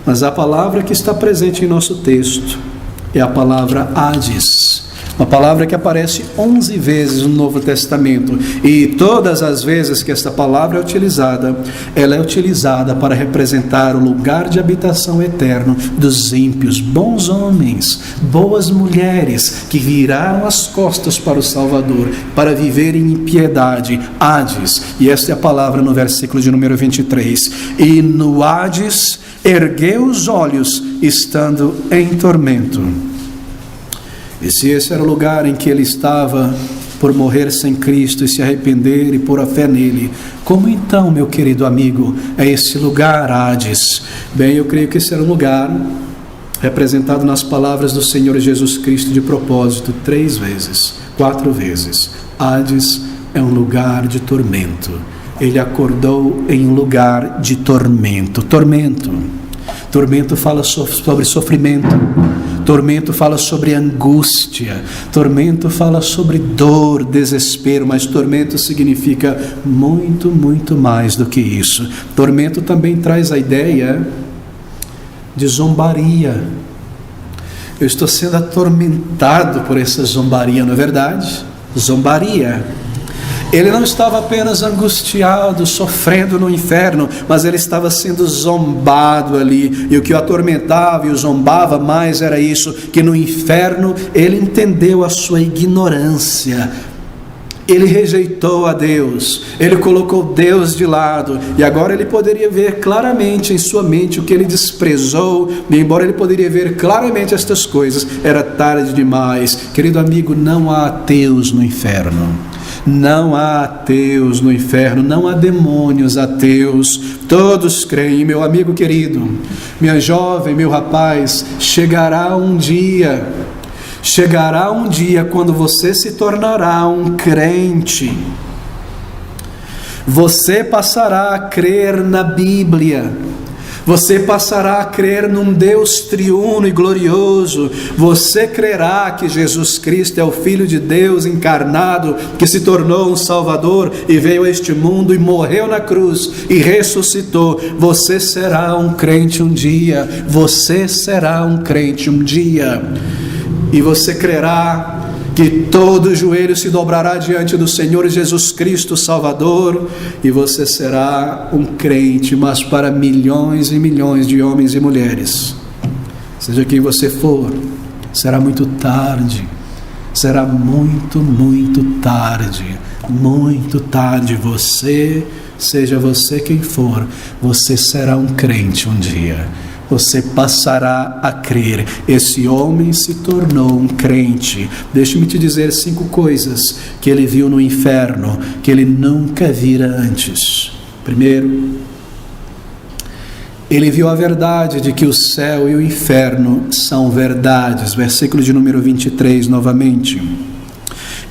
Mas a palavra que está presente em nosso texto é a palavra Hades, uma palavra que aparece 11 vezes no Novo Testamento, e todas as vezes que esta palavra é utilizada, ela é utilizada para representar o lugar de habitação eterno dos ímpios, bons homens, boas mulheres, que viraram as costas para o Salvador, para viver em impiedade, Hades. E esta é a palavra no versículo de número 23, e no Hades ergueu os olhos, estando em tormento. E se esse era o lugar em que ele estava por morrer sem Cristo e se arrepender e pôr a fé nele, como então, meu querido amigo, é esse lugar, Hades? Bem, eu creio que esse era um lugar representado nas palavras do Senhor Jesus Cristo de propósito 4 vezes. Hades é um lugar de tormento. Ele acordou em um lugar de tormento. Tormento fala sobre sofrimento. Tormento fala sobre angústia. Tormento fala sobre dor, desespero. Mas tormento significa muito, muito mais do que isso. Tormento também traz a ideia de zombaria. Eu estou sendo atormentado por essa zombaria, não é verdade? Zombaria. Ele não estava apenas angustiado, sofrendo no inferno, mas ele estava sendo zombado ali. E o que o atormentava e o zombava mais era isso, que no inferno ele entendeu a sua ignorância. Ele rejeitou a Deus, ele colocou Deus de lado, e agora ele poderia ver claramente em sua mente o que ele desprezou, e embora ele poderia ver claramente estas coisas, era tarde demais. Querido amigo, não há ateus no inferno. Não há ateus no inferno, não há demônios ateus, todos creem. Meu amigo querido, minha jovem, meu rapaz, chegará um dia quando você se tornará um crente. Você passará a crer na Bíblia. Você passará a crer num Deus triuno e glorioso. Você crerá que Jesus Cristo é o Filho de Deus encarnado, que se tornou um Salvador e veio a este mundo e morreu na cruz e ressuscitou. Você será um crente um dia. Você será um crente um dia. E você crerá que todo joelho se dobrará diante do Senhor Jesus Cristo Salvador, e você será um crente, mas para milhões e milhões de homens e mulheres, seja quem você for, será muito tarde. Será muito, muito tarde. Muito tarde. Seja você quem for, você será um crente um dia. Você passará a crer. Esse homem se tornou um crente. Deixe-me te dizer 5 coisas que ele viu no inferno, que ele nunca vira antes. Primeiro, ele viu a verdade de que o céu e o inferno são verdades. Versículo de número 23 novamente.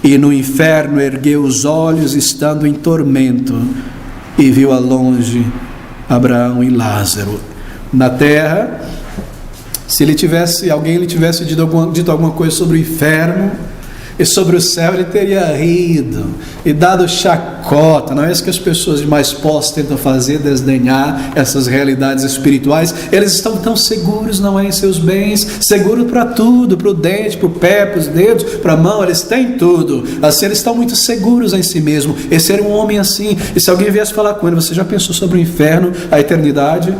E no inferno ergueu os olhos, estando em tormento, e viu a longe Abraão e Lázaro. Na terra, se alguém lhe tivesse dito alguma coisa sobre o inferno e sobre o céu, ele teria rido e dado chacota. Não é isso que as pessoas mais postas tentam fazer, desdenhar essas realidades espirituais. Eles estão tão seguros, não é, em seus bens, seguros para tudo, para o dente, para o pé, para os dedos, para a mão, eles têm tudo. Assim, eles estão muito seguros em si mesmo. Esse era um homem assim. E se alguém viesse falar com ele: você já pensou sobre o inferno, a eternidade?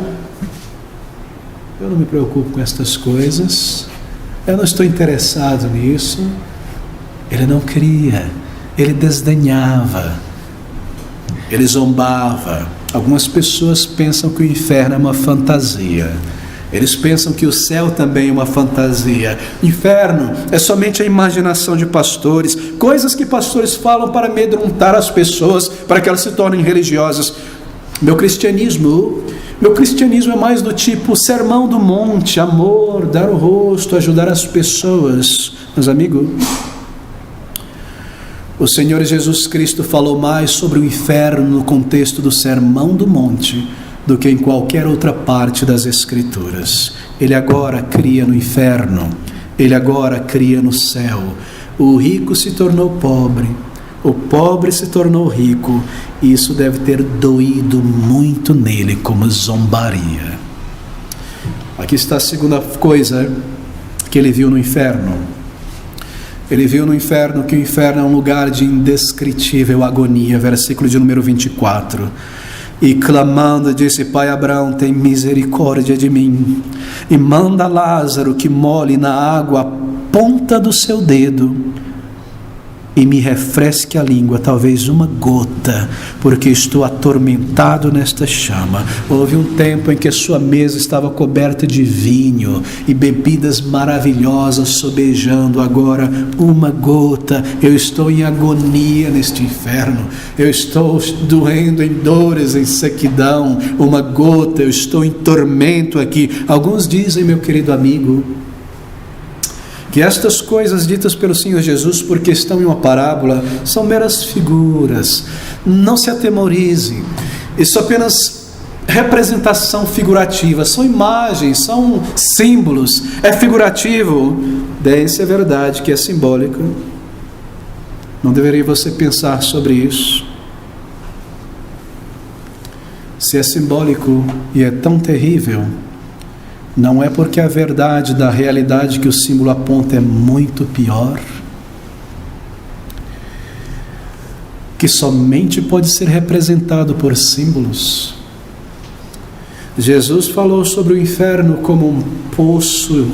Eu não me preocupo com estas coisas, eu não estou interessado nisso. Ele não queria, ele desdenhava, ele zombava. Algumas pessoas pensam que o inferno é uma fantasia. Eles pensam que o céu também é uma fantasia. Inferno é somente a imaginação de pastores, coisas que pastores falam para amedrontar as pessoas, para que elas se tornem religiosas. Meu cristianismo é mais do tipo sermão do monte, amor, dar o rosto, ajudar as pessoas. Meus amigos, o Senhor Jesus Cristo falou mais sobre o inferno no contexto do sermão do monte do que em qualquer outra parte das Escrituras. Ele agora cria no inferno, ele agora cria no céu. O rico se tornou pobre, o pobre se tornou rico, e isso deve ter doído muito nele como zombaria. Aqui está a segunda coisa que ele viu no inferno. Ele viu no inferno que o inferno é um lugar de indescritível agonia, versículo de número 24. E clamando disse: Pai Abraão, tem misericórdia de mim, e manda Lázaro que molhe na água a ponta do seu dedo e me refresque a língua, talvez uma gota, porque estou atormentado nesta chama. Houve um tempo em que a sua mesa estava coberta de vinho e bebidas maravilhosas sobejando. Agora, uma gota. Eu estou em agonia neste inferno. Eu estou doendo em dores, em sequidão. Uma gota. Eu estou em tormento aqui. Alguns dizem, meu querido amigo, que estas coisas ditas pelo Senhor Jesus, porque estão em uma parábola, são meras figuras. Não se atemorize. Isso é apenas representação figurativa. São imagens, são símbolos. É figurativo. Desse é verdade que é simbólico. Não deveria você pensar sobre isso. Se é simbólico e é tão terrível, não é porque a verdade da realidade que o símbolo aponta é muito pior, que somente pode ser representado por símbolos. Jesus falou sobre o inferno como um poço.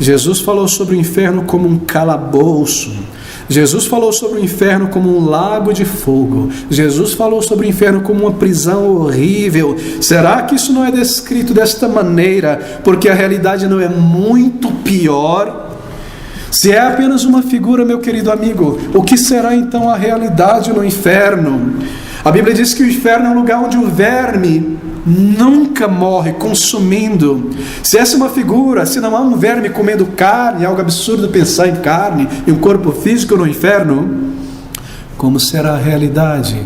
Jesus falou sobre o inferno como um calabouço. Jesus falou sobre o inferno como um lago de fogo. Jesus falou sobre o inferno como uma prisão horrível. Será que isso não é descrito desta maneira porque a realidade não é muito pior? Se é apenas uma figura, meu querido amigo, o que será então a realidade no inferno? A Bíblia diz que o inferno é um lugar onde o verme nunca morre consumindo. Se essa é uma figura, se não há um verme comendo carne, é algo absurdo pensar em carne e um corpo físico no inferno, como será a realidade?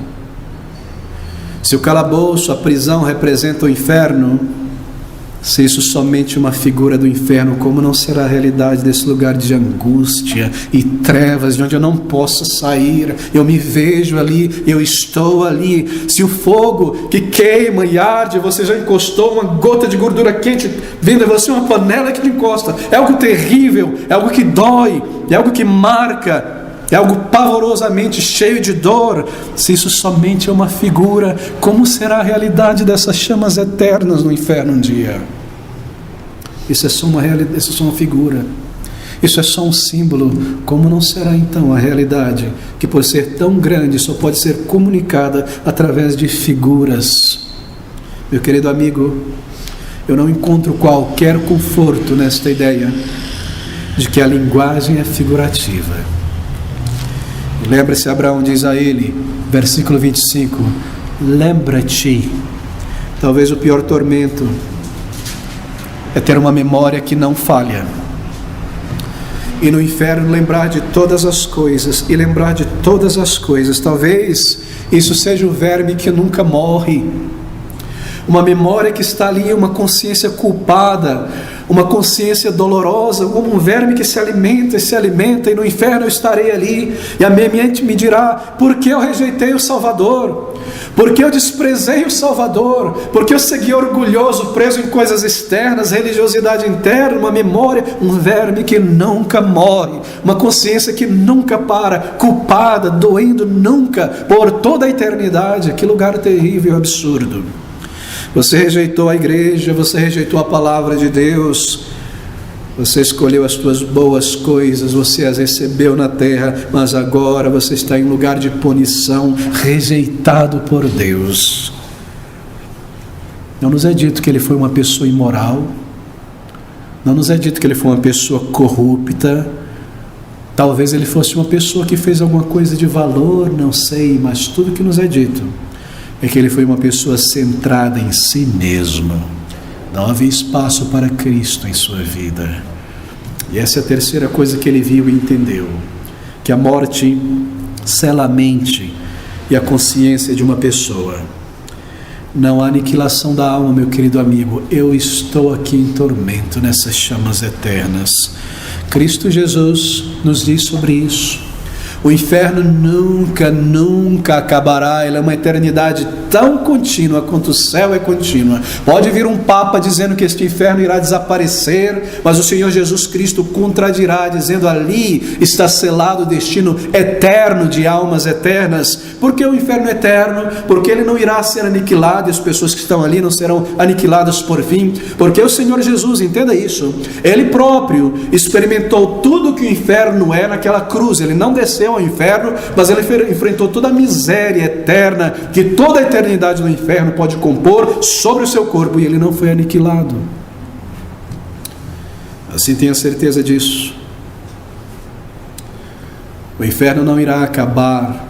Se o calabouço, a prisão representa o inferno, se isso somente uma figura do inferno, como não será a realidade desse lugar de angústia e trevas, de onde eu não posso sair? Eu me vejo ali, eu estou ali. Se o fogo que queima e arde, você já encostou uma gota de gordura quente vindo a você, uma panela que te encosta, é algo terrível, é algo que dói, é algo que marca, é algo pavorosamente cheio de dor. Se isso somente é uma figura, como será a realidade dessas chamas eternas no inferno um dia? Isso é só uma realidade, isso é só uma figura, isso é só um símbolo. Como não será então a realidade, que por ser tão grande só pode ser comunicada através de figuras? Meu querido amigo, eu não encontro qualquer conforto nesta ideia de que a linguagem é figurativa. Lembra-se, Abraão diz a ele, versículo 25, lembra-te. Talvez o pior tormento é ter uma memória que não falha. E no inferno lembrar de todas as coisas, e lembrar de todas as coisas. Talvez isso seja o verme que nunca morre. Uma memória que está ali, uma consciência culpada, uma consciência dolorosa, como um verme que se alimenta, e no inferno eu estarei ali, e a minha mente me dirá: por que eu rejeitei o Salvador? Por que eu desprezei o Salvador? Por que eu segui orgulhoso, preso em coisas externas, religiosidade interna? Uma memória, um verme que nunca morre, uma consciência que nunca para, culpada, doendo nunca, por toda a eternidade. Que lugar terrível, absurdo. Você rejeitou a igreja, você rejeitou a palavra de Deus, Você escolheu as tuas boas coisas, você as recebeu na terra, mas agora você está em lugar de punição, rejeitado por Deus. Não nos é dito que ele foi uma pessoa imoral, não nos é dito que ele foi uma pessoa corrupta. Talvez ele fosse uma pessoa que fez alguma coisa de valor, não sei, mas tudo que nos é dito é que ele foi uma pessoa centrada em si mesmo. Não havia espaço para Cristo em sua vida. E essa é a terceira coisa que ele viu e entendeu: que a morte sela a mente e a consciência de uma pessoa. Não há aniquilação da alma, meu querido amigo. Eu estou aqui em tormento nessas chamas eternas. Cristo Jesus nos diz sobre isso. O inferno nunca acabará. Ele é uma eternidade tão contínua quanto o céu é contínua. Pode vir um papa dizendo que este inferno irá desaparecer, mas o Senhor Jesus Cristo contradirá, dizendo: ali está selado o destino eterno de almas eternas. Por que o inferno é eterno? Porque ele não irá ser aniquilado e as pessoas que estão ali não serão aniquiladas por fim. Porque o Senhor Jesus, entenda isso, ele próprio experimentou tudo que o inferno é naquela cruz. Ele não desceu ao inferno, mas ele enfrentou toda a miséria eterna que toda a eternidade do inferno pode compor sobre o seu corpo, e ele não foi aniquilado. Assim, tenha certeza disso. O inferno não irá acabar.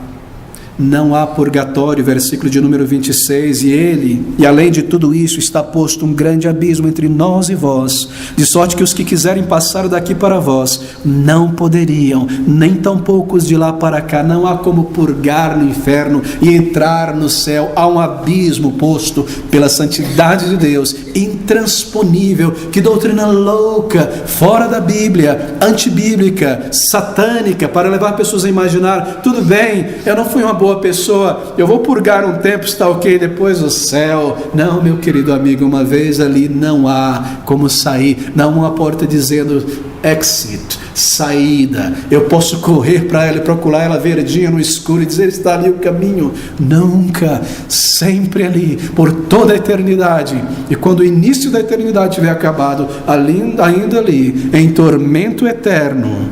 Não há purgatório, versículo de número 26, e além de tudo isso, está posto um grande abismo entre nós e vós, de sorte que os que quiserem passar daqui para vós, não poderiam, nem tampouco os de lá para cá. Não há como purgar no inferno e entrar no céu. Há um abismo posto pela santidade de Deus, intransponível. Que doutrina louca, fora da Bíblia, antibíblica, satânica, para levar pessoas a imaginar: tudo bem, eu não fui uma boa pessoa, eu vou purgar um tempo, está ok, depois o céu. Não, meu querido amigo, uma vez ali não há como sair. Não há uma porta dizendo exit, saída. Eu posso correr para ela e procurar ela verdinha no escuro e dizer: está ali o caminho. Nunca, sempre ali, por toda a eternidade. E quando o início da eternidade tiver acabado, ainda ali, em tormento eterno,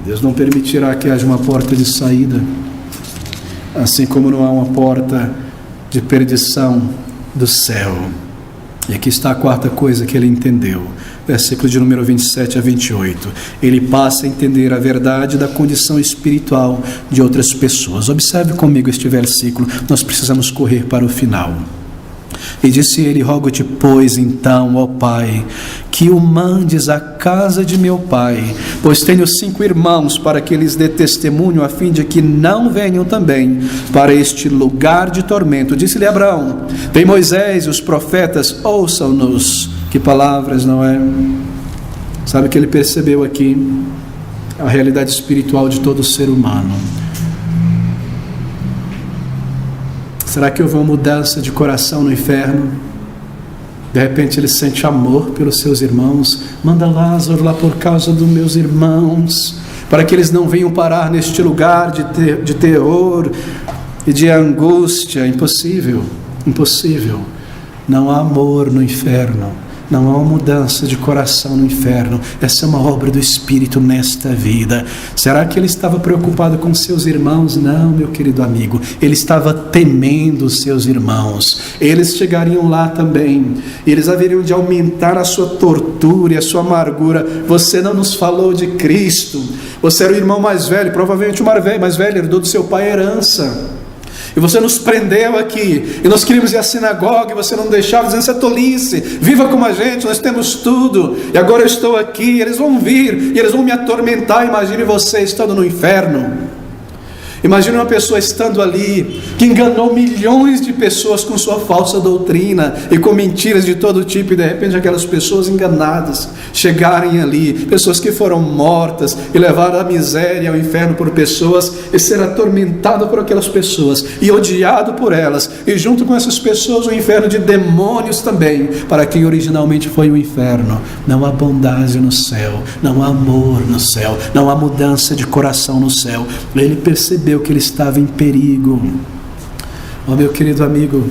Deus não permitirá que haja uma porta de saída. Assim como não há uma porta de perdição do céu. E aqui está a quarta coisa que ele entendeu, versículo de número 27 a 28. Ele passa a entender a verdade da condição espiritual de outras pessoas. Observe comigo este versículo, nós precisamos correr para o final. E disse ele: rogo-te, pois, então, ó Pai, que o mandes à casa de meu pai, pois tenho 5 irmãos, para que lhes dê testemunho, a fim de que não venham também para este lugar de tormento. Disse-lhe Abraão: tem Moisés e os profetas, ouçam-nos. Que palavras, não é? Sabe o que ele percebeu aqui? A realidade espiritual de todo ser humano. Será que houve uma mudança de coração no inferno? De repente ele sente amor pelos seus irmãos. Manda Lázaro lá por causa dos meus irmãos, para que eles não venham parar neste lugar de terror e de angústia. Impossível, impossível. Não há amor no inferno. Não há uma mudança de coração no inferno. Essa é uma obra do Espírito nesta vida. Será que ele estava preocupado com seus irmãos? Não, meu querido amigo. Ele estava temendo os seus irmãos. Eles chegariam lá também. Eles haveriam de aumentar a sua tortura e a sua amargura. Você não nos falou de Cristo. Você era o irmão mais velho, provavelmente o mais velho, herdou do seu pai a herança. E você nos prendeu aqui, e nós queríamos ir à sinagoga, e você não deixava, dizendo: isso é tolice, viva como a gente, nós temos tudo, e agora eu estou aqui, eles vão vir, e eles vão me atormentar. Imagine você estando no inferno. Imagine uma pessoa estando ali, que enganou milhões de pessoas com sua falsa doutrina e com mentiras de todo tipo, e de repente aquelas pessoas enganadas chegarem ali, pessoas que foram mortas e levaram a miséria ao inferno por pessoas, e ser atormentado por aquelas pessoas e odiado por elas, e junto com essas pessoas o inferno de demônios também, para quem originalmente foi o inferno. Não há bondade no céu, não há amor no céu, não há mudança de coração no céu. Ele percebeu que ele estava em perigo. Oh, meu querido amigo,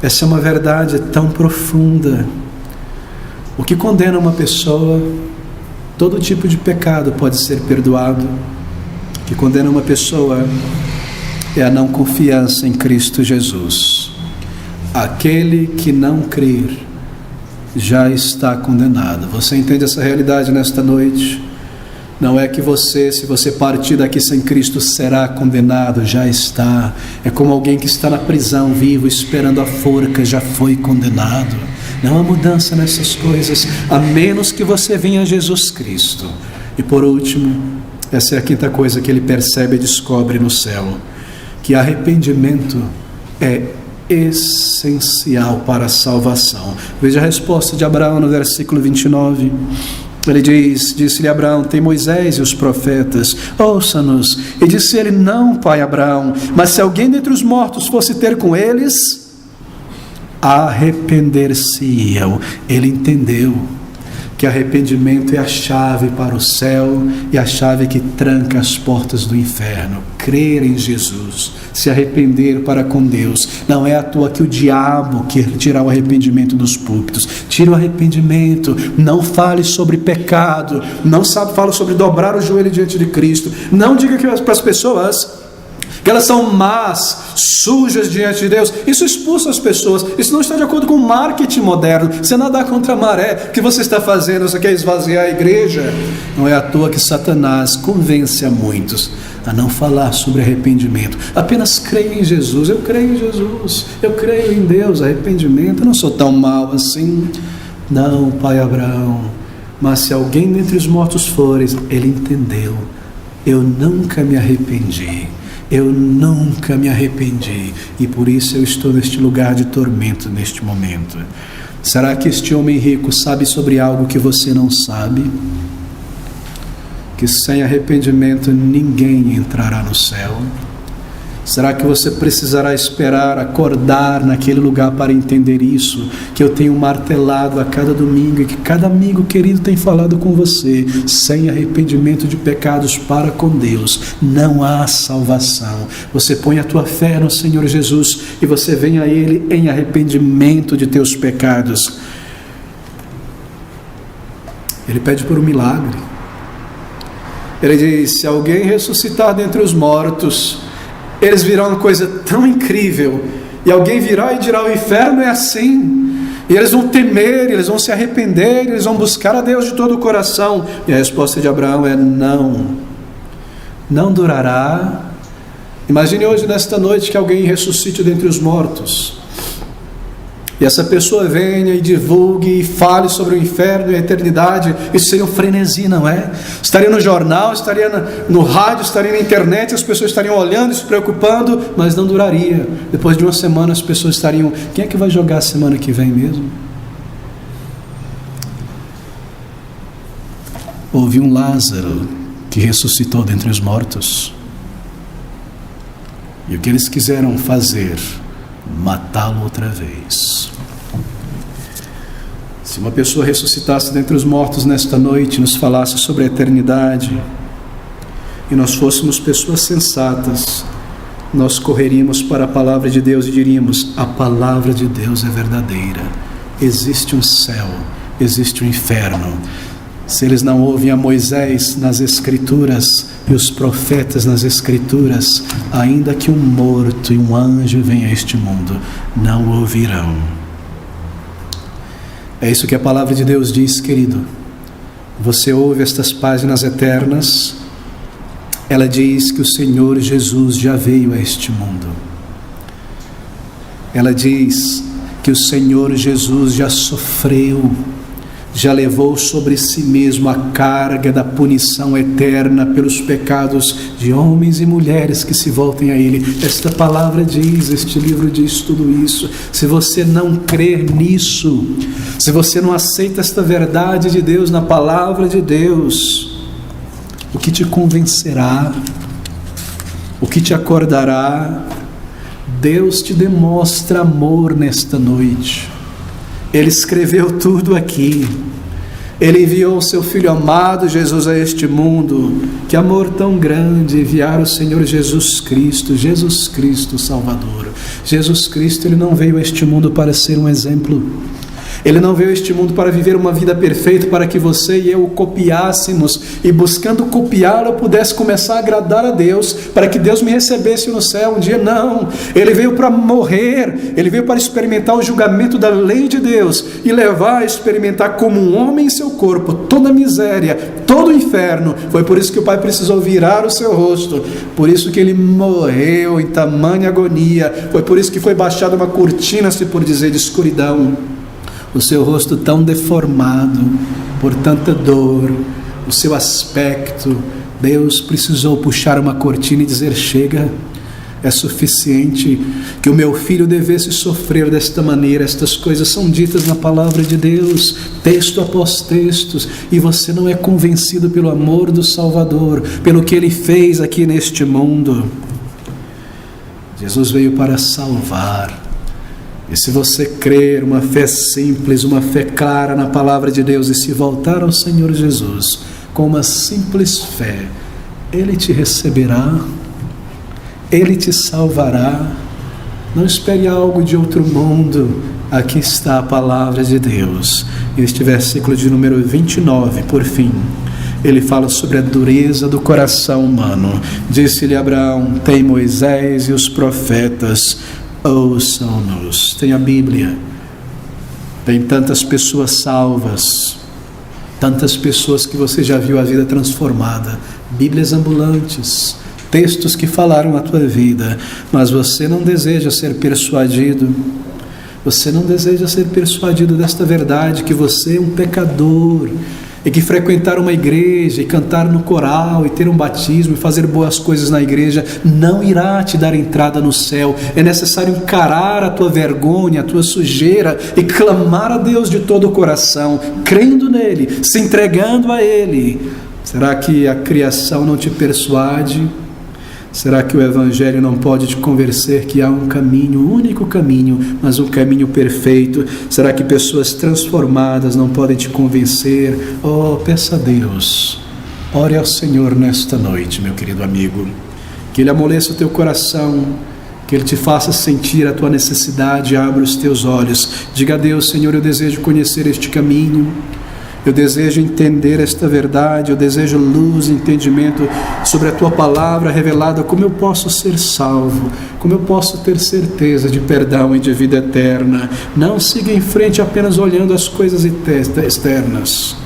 essa é uma verdade tão profunda. O que condena uma pessoa, todo tipo de pecado pode ser perdoado. O que condena uma pessoa é a não confiança em Cristo Jesus. Aquele que não crer já está condenado. Você entende essa realidade nesta noite? Não é que você, se você partir daqui sem Cristo, será condenado, já está. É como alguém que está na prisão vivo, esperando a forca, já foi condenado. Não há mudança nessas coisas, a menos que você venha a Jesus Cristo. E por último, essa é a quinta coisa que ele percebe e descobre no céu, que arrependimento é essencial para a salvação. Veja a resposta de Abraão no versículo 29. Ele diz, disse-lhe Abraão, tem Moisés e os profetas, ouça-nos. E disse ele, não, pai Abraão, mas se alguém dentre os mortos fosse ter com eles, arrepender-se-iam. Ele entendeu que arrependimento é a chave para o céu e a chave que tranca as portas do inferno. Crer em Jesus, se arrepender para com Deus. Não é à toa que o diabo quer tirar o arrependimento dos púlpitos. Tira o arrependimento, não fale sobre pecado, não fale sobre dobrar o joelho diante de Cristo. Não diga para as pessoas que elas são más, sujas diante de Deus. Isso expulsa as pessoas. Isso não está de acordo com o marketing moderno. Você nadar contra a maré. O que você está fazendo? Você quer esvaziar a igreja? Não é à toa que Satanás convence a muitos a não falar sobre arrependimento. Apenas creia em Jesus. Eu creio em Jesus, eu creio em Deus. Arrependimento, eu não sou tão mal assim. Não, pai Abraão, mas se alguém dentre os mortos fores, ele entendeu. Eu nunca me arrependi. Eu nunca me arrependi, e por isso eu estou neste lugar de tormento neste momento. Será que este homem rico sabe sobre algo que você não sabe? Que sem arrependimento ninguém entrará no céu? Será que você precisará esperar acordar naquele lugar para entender isso? Que eu tenho martelado a cada domingo e que cada amigo querido tem falado com você. Sem arrependimento de pecados para com Deus, não há salvação. Você põe a tua fé no Senhor Jesus e você vem a Ele em arrependimento de teus pecados. Ele pede por um milagre. Ele diz, se alguém ressuscitar dentre os mortos, eles virão uma coisa tão incrível, e alguém virá e dirá, o inferno é assim, e eles vão temer, eles vão se arrepender, eles vão buscar a Deus de todo o coração. E a resposta de Abraão é não durará. Imagine hoje nesta noite que alguém ressuscite dentre os mortos, e essa pessoa venha e divulgue e fale sobre o inferno e a eternidade. Isso seria um frenesi, não é? Estaria no jornal, estaria no rádio, estaria na internet, as pessoas estariam olhando e se preocupando, mas não duraria. Depois de uma semana as pessoas estariam, quem é que vai jogar a semana que vem mesmo? Houve um Lázaro que ressuscitou dentre os mortos, e o que eles quiseram fazer? Matá-lo outra vez. Se uma pessoa ressuscitasse dentre os mortos nesta noite, nos falasse sobre a eternidade, e nós fôssemos pessoas sensatas, nós correríamos para a palavra de Deus e diríamos, a palavra de Deus é verdadeira. Existe um céu, existe um inferno. Se eles não ouvem a Moisés nas Escrituras e os profetas nas Escrituras, ainda que um morto e um anjo venham a este mundo, não ouvirão. É isso que a palavra de Deus diz, querido. Você ouve estas páginas eternas, ela diz que o Senhor Jesus já veio a este mundo. Ela diz que o Senhor Jesus já sofreu, já levou sobre si mesmo a carga da punição eterna pelos pecados de homens e mulheres que se voltem a Ele. Esta palavra diz, este livro diz tudo isso. Se você não crer nisso, se você não aceita esta verdade de Deus na palavra de Deus, o que te convencerá, o que te acordará? Deus te demonstra amor nesta noite. Ele escreveu tudo aqui. Ele enviou o seu Filho amado Jesus a este mundo. Que amor tão grande enviar o Senhor Jesus Cristo Salvador. Jesus Cristo, Ele não veio a este mundo para ser um exemplo. Ele não veio a este mundo para viver uma vida perfeita, para que você e eu o copiássemos e, buscando copiá-lo, eu pudesse começar a agradar a Deus, para que Deus me recebesse no céu um dia. Não, Ele veio para morrer, Ele veio para experimentar o julgamento da lei de Deus e levar a experimentar como um homem em seu corpo toda a miséria, todo o inferno. Foi por isso que o Pai precisou virar o seu rosto, por isso que Ele morreu em tamanha agonia, foi por isso que foi baixada uma cortina, se por dizer, de escuridão. O seu rosto tão deformado por tanta dor, o seu aspecto, Deus precisou puxar uma cortina e dizer: chega, é suficiente que o meu filho devesse sofrer desta maneira. Estas coisas são ditas na palavra de Deus, texto após textos, e você não é convencido pelo amor do Salvador, pelo que Ele fez aqui neste mundo. Jesus veio para salvar. E se você crer, uma fé simples, uma fé clara na palavra de Deus, e se voltar ao Senhor Jesus com uma simples fé, Ele te receberá, Ele te salvará. Não espere algo de outro mundo. Aqui está a palavra de Deus. Este versículo de número 29, por fim, ele fala sobre a dureza do coração humano. Disse-lhe Abraão: tem Moisés e os profetas, ouçam-nos. Tem a Bíblia, tem tantas pessoas salvas, tantas pessoas que você já viu a vida transformada, Bíblias ambulantes, textos que falaram a tua vida, mas você não deseja ser persuadido, você não deseja ser persuadido desta verdade, que você é um pecador, e que frequentar uma igreja, e cantar no coral, e ter um batismo, e fazer boas coisas na igreja, não irá te dar entrada no céu. É necessário encarar a tua vergonha, a tua sujeira, e clamar a Deus de todo o coração, crendo nele, se entregando a Ele. Será que a criação não te persuade? Será que o Evangelho não pode te convencer que há um caminho, um único caminho, mas um caminho perfeito? Será que pessoas transformadas não podem te convencer? Oh, peça a Deus, ore ao Senhor nesta noite, meu querido amigo, que Ele amoleça o teu coração, que Ele te faça sentir a tua necessidade, abra os teus olhos, diga a Deus: Senhor, eu desejo conhecer este caminho, eu desejo entender esta verdade, eu desejo luz, entendimento sobre a Tua palavra revelada. Como eu posso ser salvo? Como eu posso ter certeza de perdão e de vida eterna? Não siga em frente apenas olhando as coisas externas.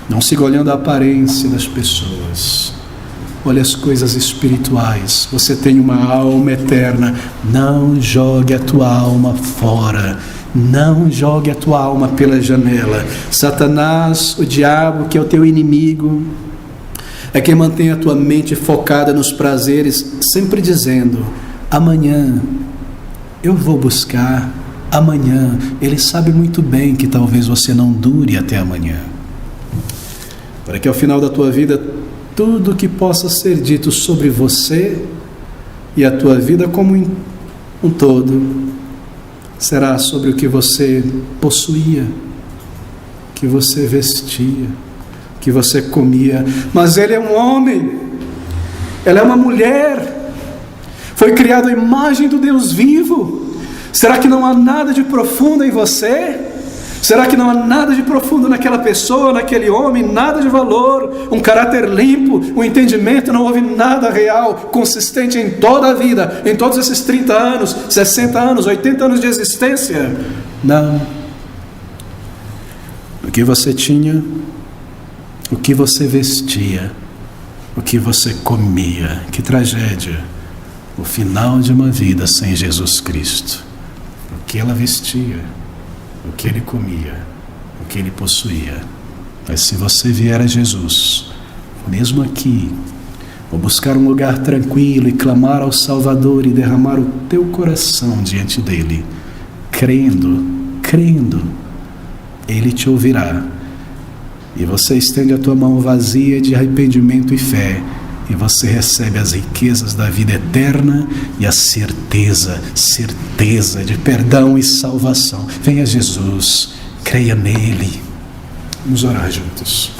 Não siga olhando a aparência das pessoas. Olhe as coisas espirituais. Você tem uma alma eterna. Não jogue a tua alma fora. Não jogue a tua alma pela janela. Satanás, o diabo, que é o teu inimigo, é quem mantém a tua mente focada nos prazeres, sempre dizendo: amanhã eu vou buscar, amanhã. Ele sabe muito bem que talvez você não dure até amanhã, para que ao final da tua vida tudo que possa ser dito sobre você e a tua vida como um todo será sobre o que você possuía, que você vestia, que você comia. Mas ele é um homem, ela é uma mulher, foi criado à imagem do Deus vivo. Será que não há nada de profundo em você? Será que não há nada de profundo naquela pessoa, naquele homem? Nada de valor, um caráter limpo, um entendimento? Não houve nada real, consistente em toda a vida, em todos esses 30 anos, 60 anos, 80 anos de existência? Não. O que você tinha, o que você vestia, o que você comia. Que tragédia! O final de uma vida sem Jesus Cristo. O que ela vestia, o que ele comia, o que ele possuía. Mas se você vier a Jesus, mesmo aqui, ou buscar um lugar tranquilo e clamar ao Salvador e derramar o teu coração diante dele, crendo, ele te ouvirá. E você estende a tua mão vazia de arrependimento e fé, e você recebe as riquezas da vida eterna e a certeza de perdão e salvação. Venha Jesus, creia nele. Vamos orar juntos.